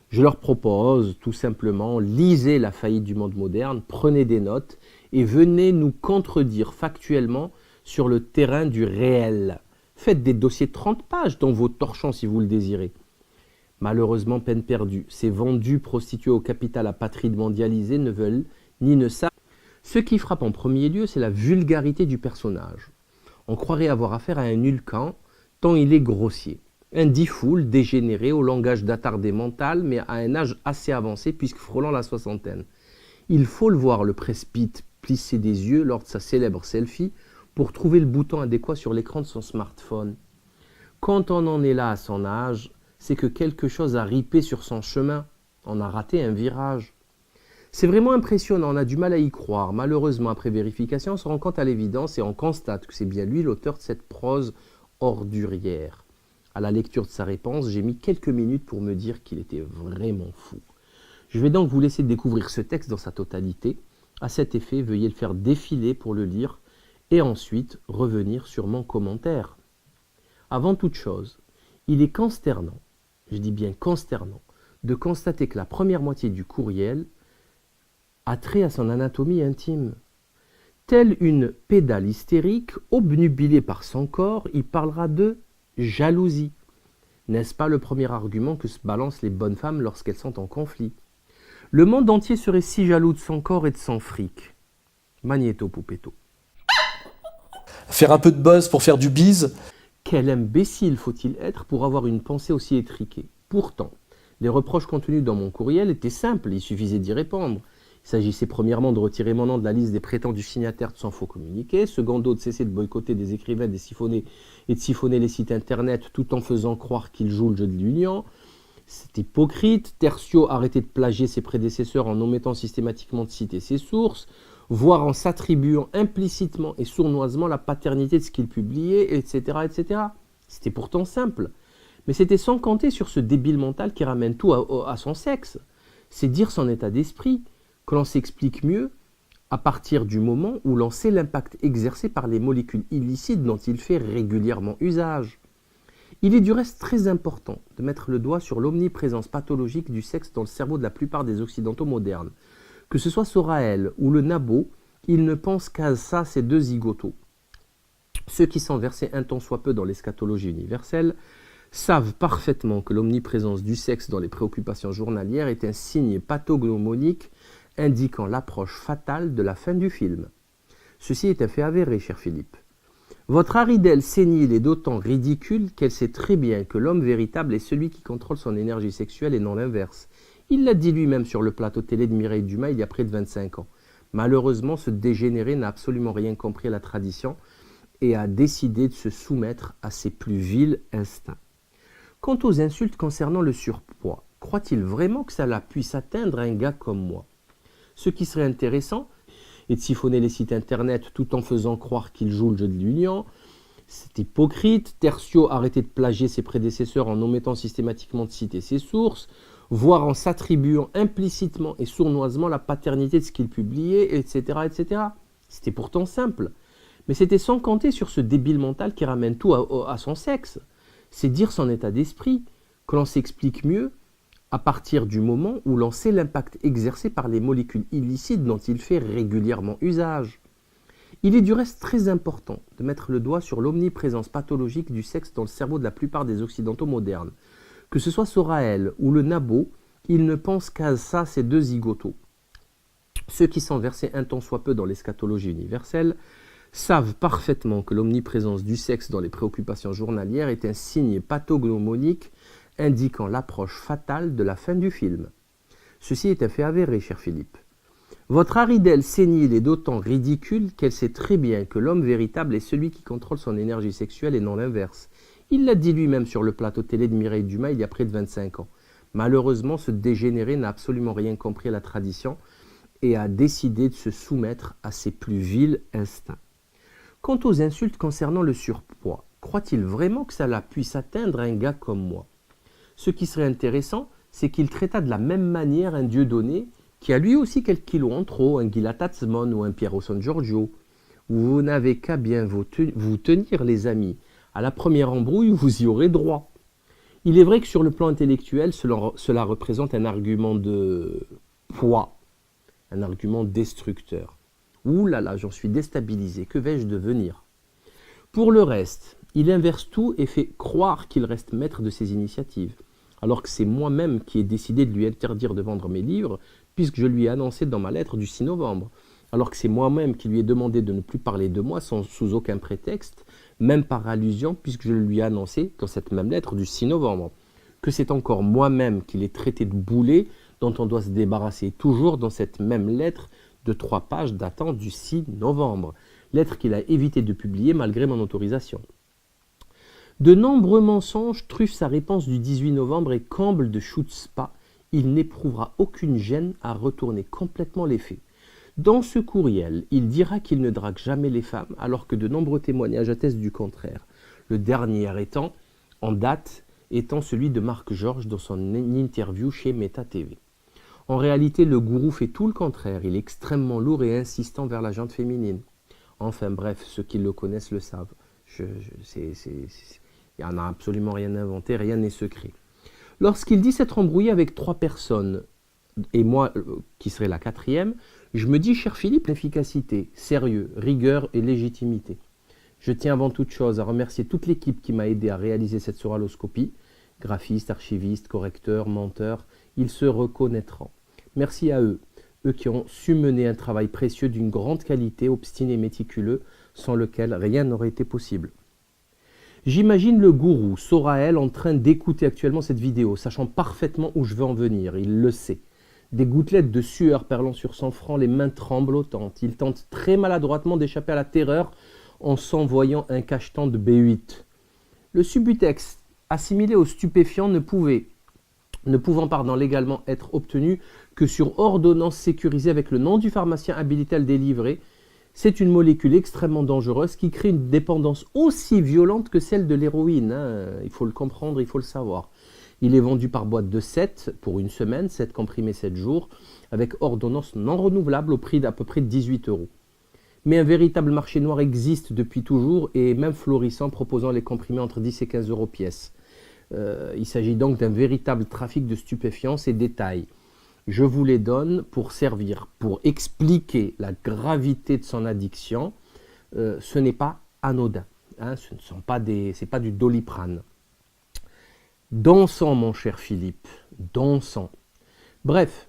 Je leur propose tout simplement, lisez La faillite du monde moderne, prenez des notes et venez nous contredire factuellement sur le terrain du réel. Faites des dossiers de 30 pages dans vos torchons si vous le désirez. Malheureusement, peine perdue. Ces vendus prostitués au capital apatride mondialisé ne veulent ni ne savent. Ce qui frappe en premier lieu, c'est la vulgarité du personnage. On croirait avoir affaire à un Hulcan, tant il est grossier. Un difool dégénéré au langage d'attardé mental, mais à un âge assez avancé puisque frôlant la soixantaine. Il faut le voir, le presbyte, plisser des yeux lors de sa célèbre selfie pour trouver le bouton adéquat sur l'écran de son smartphone. Quand on en est là à son âge, c'est que quelque chose a ripé sur son chemin. On a raté un virage. C'est vraiment impressionnant, on a du mal à y croire. Malheureusement, après vérification, on se rend compte à l'évidence et on constate que c'est bien lui l'auteur de cette prose ordurière. À la lecture de sa réponse, j'ai mis quelques minutes pour me dire qu'il était vraiment fou. Je vais donc vous laisser découvrir ce texte dans sa totalité. À cet effet, veuillez le faire défiler pour le lire et ensuite revenir sur mon commentaire. Avant toute chose, il est consternant, je dis bien consternant, de constater que la première moitié du courriel a trait à son anatomie intime. Telle une pédale hystérique, obnubilée par son corps, il parlera de jalousie. N'est-ce pas le premier argument que se balancent les bonnes femmes lorsqu'elles sont en conflit? Le monde entier serait si jaloux de son corps et de son fric. Magnéto Poupetto. Faire un peu de buzz pour faire du bise. Quel imbécile faut-il être pour avoir une pensée aussi étriquée? Pourtant, les reproches contenus dans mon courriel étaient simples, il suffisait d'y répondre. Il s'agissait premièrement de retirer mon nom de la liste des prétendus signataires de son faux communiqué, secondo de cesser de boycotter des écrivains, des siphonner et de siphonner les sites internet tout en faisant croire qu'ils jouent le jeu de l'union. C'est hypocrite. Tertio, arrêter de plagier ses prédécesseurs en omettant systématiquement de citer ses sources, voire en s'attribuant implicitement et sournoisement la paternité de ce qu'il publiait, etc., etc. C'était pourtant simple. Mais c'était sans compter sur ce débile mental qui ramène tout à son sexe. C'est dire son état d'esprit, que l'on s'explique mieux à partir du moment où l'on sait l'impact exercé par les molécules illicites dont il fait régulièrement usage. Il est du reste très important de mettre le doigt sur l'omniprésence pathologique du sexe dans le cerveau de la plupart des occidentaux modernes. Que ce soit Soraël ou le Nabo, ils ne pensent qu'à ça, ces deux zigotos. Ceux qui sont versés un tant soit peu dans l'eschatologie universelle savent parfaitement que l'omniprésence du sexe dans les préoccupations journalières est un signe pathognomonique indiquant l'approche fatale de la fin du film. Ceci est un fait avéré, cher Philippe. Votre Haridelle sénile est d'autant ridicule qu'elle sait très bien que l'homme véritable est celui qui contrôle son énergie sexuelle et non l'inverse. Il l'a dit lui-même sur le plateau télé de Mireille Dumas il y a près de 25 ans. Malheureusement, ce dégénéré n'a absolument rien compris à la tradition et a décidé de se soumettre à ses plus vils instincts. Quant aux insultes concernant le surpoids, croit-il vraiment que cela puisse atteindre un gars comme moi? Ce qui serait intéressant est de siphonner les sites internet tout en faisant croire qu'il joue le jeu de l'union. C'est hypocrite. Tertio, arrêter de plagier ses prédécesseurs en omettant systématiquement de citer ses sources, voire en s'attribuant implicitement et sournoisement la paternité de ce qu'il publiait, etc., etc. C'était pourtant simple. Mais c'était sans compter sur ce débile mental qui ramène tout à son sexe. C'est dire son état d'esprit, que l'on s'explique mieux à partir du moment où l'on sait l'impact exercé par les molécules illicites dont il fait régulièrement usage. Il est du reste très important de mettre le doigt sur l'omniprésence pathologique du sexe dans le cerveau de la plupart des occidentaux modernes. Que ce soit Soraël ou le Nabo, ils ne pensent qu'à ça, ces deux zigotos. Ceux qui sont versés un tant soit peu dans l'eschatologie universelle savent parfaitement que l'omniprésence du sexe dans les préoccupations journalières est un signe pathognomonique indiquant l'approche fatale de la fin du film. Ceci est un fait avéré, cher Philippe. Votre Haridelle sénile est d'autant ridicule qu'elle sait très bien que l'homme véritable est celui qui contrôle son énergie sexuelle et non l'inverse. Il l'a dit lui-même sur le plateau télé de Mireille Dumas il y a près de 25 ans. Malheureusement, ce dégénéré n'a absolument rien compris à la tradition et a décidé de se soumettre à ses plus vils instincts. Quant aux insultes concernant le surpoids, croit-il vraiment que cela puisse atteindre un gars comme moi? Ce qui serait intéressant, c'est qu'il traita de la même manière un Dieudonné qui a lui aussi quelques kilos en trop, un Gila Tatsmon ou un Piero San Giorgio. Vous n'avez qu'à bien vous tenir, les amis. À la première embrouille, vous y aurez droit. Il est vrai que sur le plan intellectuel, cela représente un argument de poids, un argument destructeur. Ouh là là, j'en suis déstabilisé, que vais-je devenir? Pour le reste, il inverse tout et fait croire qu'il reste maître de ses initiatives, alors que c'est moi-même qui ai décidé de lui interdire de vendre mes livres, puisque je lui ai annoncé dans ma lettre du 6 novembre, alors que c'est moi-même qui lui ai demandé de ne plus parler de moi sous aucun prétexte, même par allusion, puisque je lui ai annoncé dans cette même lettre du 6 novembre, que c'est encore moi-même qui l'ai traité de boulet, dont on doit se débarrasser toujours dans cette même lettre de 3 pages datant du 6 novembre, lettre qu'il a évité de publier malgré mon autorisation. De nombreux mensonges truffent sa réponse du 18 novembre et comble de chutzpah, il n'éprouvera aucune gêne à retourner complètement les faits. Dans ce courriel, il dira qu'il ne drague jamais les femmes, alors que de nombreux témoignages attestent du contraire. Le dernier en date étant celui de Marc Georges dans son interview chez Meta TV. En réalité, le gourou fait tout le contraire. Il est extrêmement lourd et insistant vers la gente féminine. Enfin bref, ceux qui le connaissent le savent. Il n'y en a absolument rien inventé, rien n'est secret. Lorsqu'il dit s'être embrouillé avec 3 personnes, et moi, qui serait la 4e, je me dis, cher Philippe, efficacité, sérieux, rigueur et légitimité. Je tiens avant toute chose à remercier toute l'équipe qui m'a aidé à réaliser cette suraloscopie, graphistes, archivistes, correcteurs, menteurs, ils se reconnaîtront. Merci à eux, eux qui ont su mener un travail précieux d'une grande qualité, obstiné et méticuleux, sans lequel rien n'aurait été possible. J'imagine le gourou Soraël en train d'écouter actuellement cette vidéo, sachant parfaitement où je veux en venir, il le sait. Des gouttelettes de sueur perlant sur son front, les mains tremblotantes. Il tente très maladroitement d'échapper à la terreur en s'envoyant un cacheton de B8. Le Subutex, assimilé aux stupéfiants, ne pouvant légalement être obtenu que sur ordonnance sécurisée avec le nom du pharmacien habilité à le délivrer, c'est une molécule extrêmement dangereuse qui crée une dépendance aussi violente que celle de l'héroïne. Il faut le comprendre, il faut le savoir. Il est vendu par boîte de 7 pour une semaine, 7 comprimés 7 jours, avec ordonnance non renouvelable au prix d'à peu près 18 €. Mais un véritable marché noir existe depuis toujours et même florissant, proposant les comprimés entre 10 et 15 € pièce. Il s'agit donc d'un véritable trafic de stupéfiants et détails. Je vous les donne pour expliquer la gravité de son addiction. Ce n'est pas anodin, c'est pas du Doliprane. Dansons, mon cher Philippe, dansons. Bref,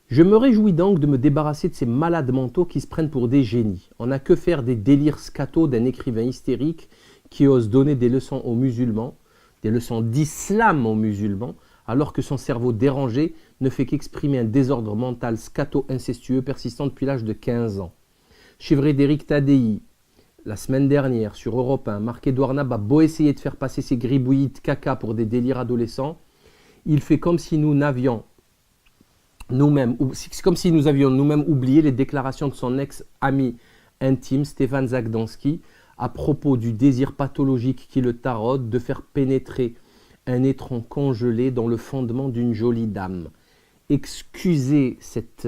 je me réjouis donc de me débarrasser de ces malades mentaux qui se prennent pour des génies. On n'a que faire des délires scato d'un écrivain hystérique qui ose donner des leçons aux musulmans, des leçons d'islam aux musulmans, alors que son cerveau dérangé ne fait qu'exprimer un désordre mental scato-incestueux persistant depuis l'âge de 15 ans. Chez Frédéric Tadei, la semaine dernière, sur Europe 1, Marc-Édouard Nab a beau essayer de faire passer ses gribouillis de caca pour des délires adolescents, il fait comme si nous avions nous-mêmes oublié les déclarations de son ex-ami intime, Stéphane Zagdanski, à propos du désir pathologique qui le taraude de faire pénétrer un étron congelé dans le fondement d'une jolie dame. Excusez cette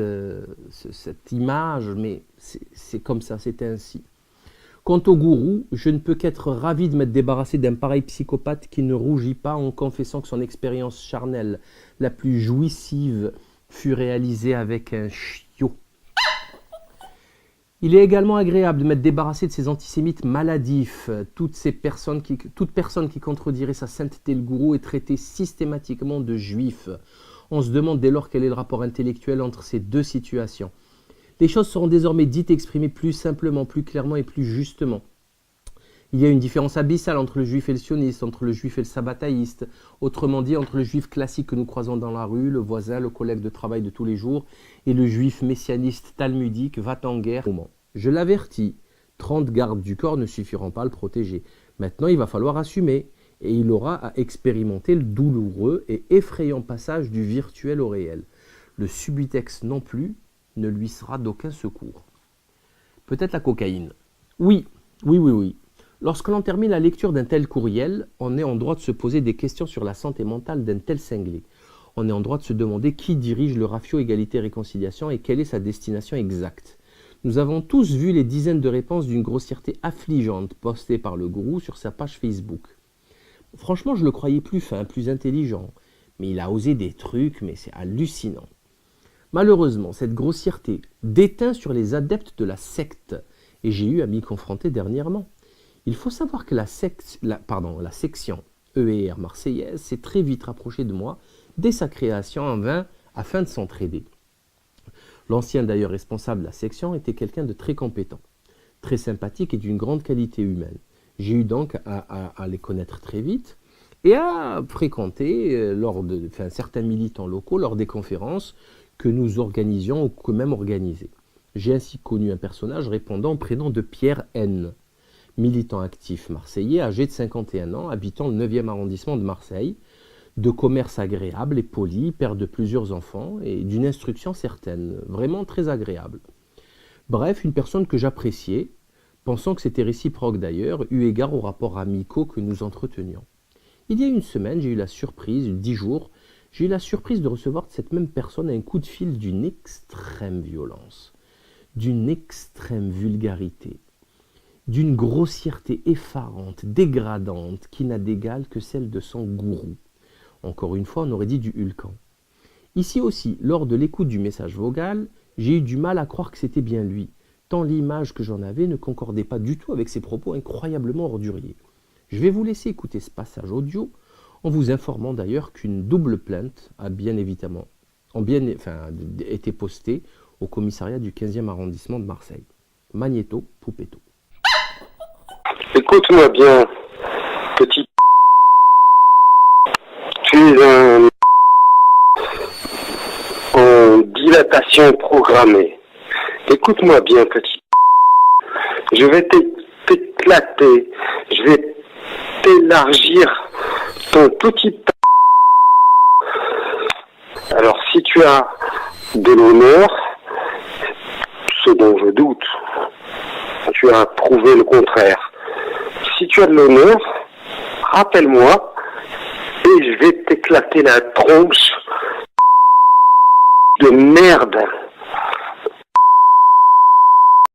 image, mais c'est comme ça, c'est ainsi. Quant au gourou, je ne peux qu'être ravi de m'être débarrassé d'un pareil psychopathe qui ne rougit pas en confessant que son expérience charnelle la plus jouissive fut réalisée avec un chiot. Il est également agréable de m'être débarrassé de ces antisémites maladifs. Toute personne qui contredirait sa sainteté, le gourou, est traitée systématiquement de juif. On se demande dès lors quel est le rapport intellectuel entre ces deux situations. Les choses seront désormais dites et exprimées plus simplement, plus clairement et plus justement. Il y a une différence abyssale entre le juif et le sioniste, entre le juif et le sabbataïste, autrement dit entre le juif classique que nous croisons dans la rue, le voisin, le collègue de travail de tous les jours, et le juif messianiste talmudique, va-t-en-guerre. Je l'avertis, 30 gardes du corps ne suffiront pas à le protéger. Maintenant, il va falloir assumer, et il aura à expérimenter le douloureux et effrayant passage du virtuel au réel. Le Subutex non plus ne lui sera d'aucun secours. Peut-être la cocaïne. Oui. Lorsque l'on termine la lecture d'un tel courriel, on est en droit de se poser des questions sur la santé mentale d'un tel cinglé. on est en droit de se demander qui dirige le ratio égalité-réconciliation et quelle est sa destination exacte. Nous avons tous vu les dizaines de réponses d'une grossièreté affligeante postées par le gourou sur sa page Facebook. Franchement, je le croyais plus fin, plus intelligent, mais il a osé des trucs, mais c'est hallucinant. Malheureusement, cette grossièreté déteint sur les adeptes de la secte, et j'ai eu à m'y confronter dernièrement. Il faut savoir que la section EER marseillaise s'est très vite rapprochée de moi dès sa création en vain afin de s'entraider. L'ancien d'ailleurs responsable de la section était quelqu'un de très compétent, très sympathique et d'une grande qualité humaine. J'ai eu donc à les connaître très vite et à fréquenter certains militants locaux lors des conférences que nous organisions ou que même organisées. J'ai ainsi connu un personnage répondant au prénom de Pierre N., militant actif marseillais, âgé de 51 ans, habitant le 9e arrondissement de Marseille, de commerce agréable et poli, père de plusieurs enfants et d'une instruction certaine, vraiment très agréable. Bref, une personne que j'appréciais, pensant que c'était réciproque d'ailleurs, eu égard aux rapports amicaux que nous entretenions. Il y a une semaine, 10 jours, j'ai eu la surprise de recevoir de cette même personne un coup de fil d'une extrême violence, d'une extrême vulgarité, d'une grossièreté effarante, dégradante, qui n'a d'égal que celle de son gourou. Encore une fois, on aurait dit du Hulkan. Ici aussi, lors de l'écoute du message vocal, j'ai eu du mal à croire que c'était bien lui, tant l'image que j'en avais ne concordait pas du tout avec ses propos incroyablement orduriers. Je vais vous laisser écouter ce passage audio, en vous informant d'ailleurs qu'une double plainte a été postée au commissariat du 15e arrondissement de Marseille. Magnéto Poupetto. Écoute-moi bien, petit. Tu es en dilatation programmée. Écoute-moi bien, petit. Je vais t'éclater. Je vais t'élargir ton petit. Alors, si tu as de l'honneur, ce dont je doute, tu as prouvé le contraire. Si tu as de l'honneur, rappelle-moi et je vais t'éclater la tronche de merde.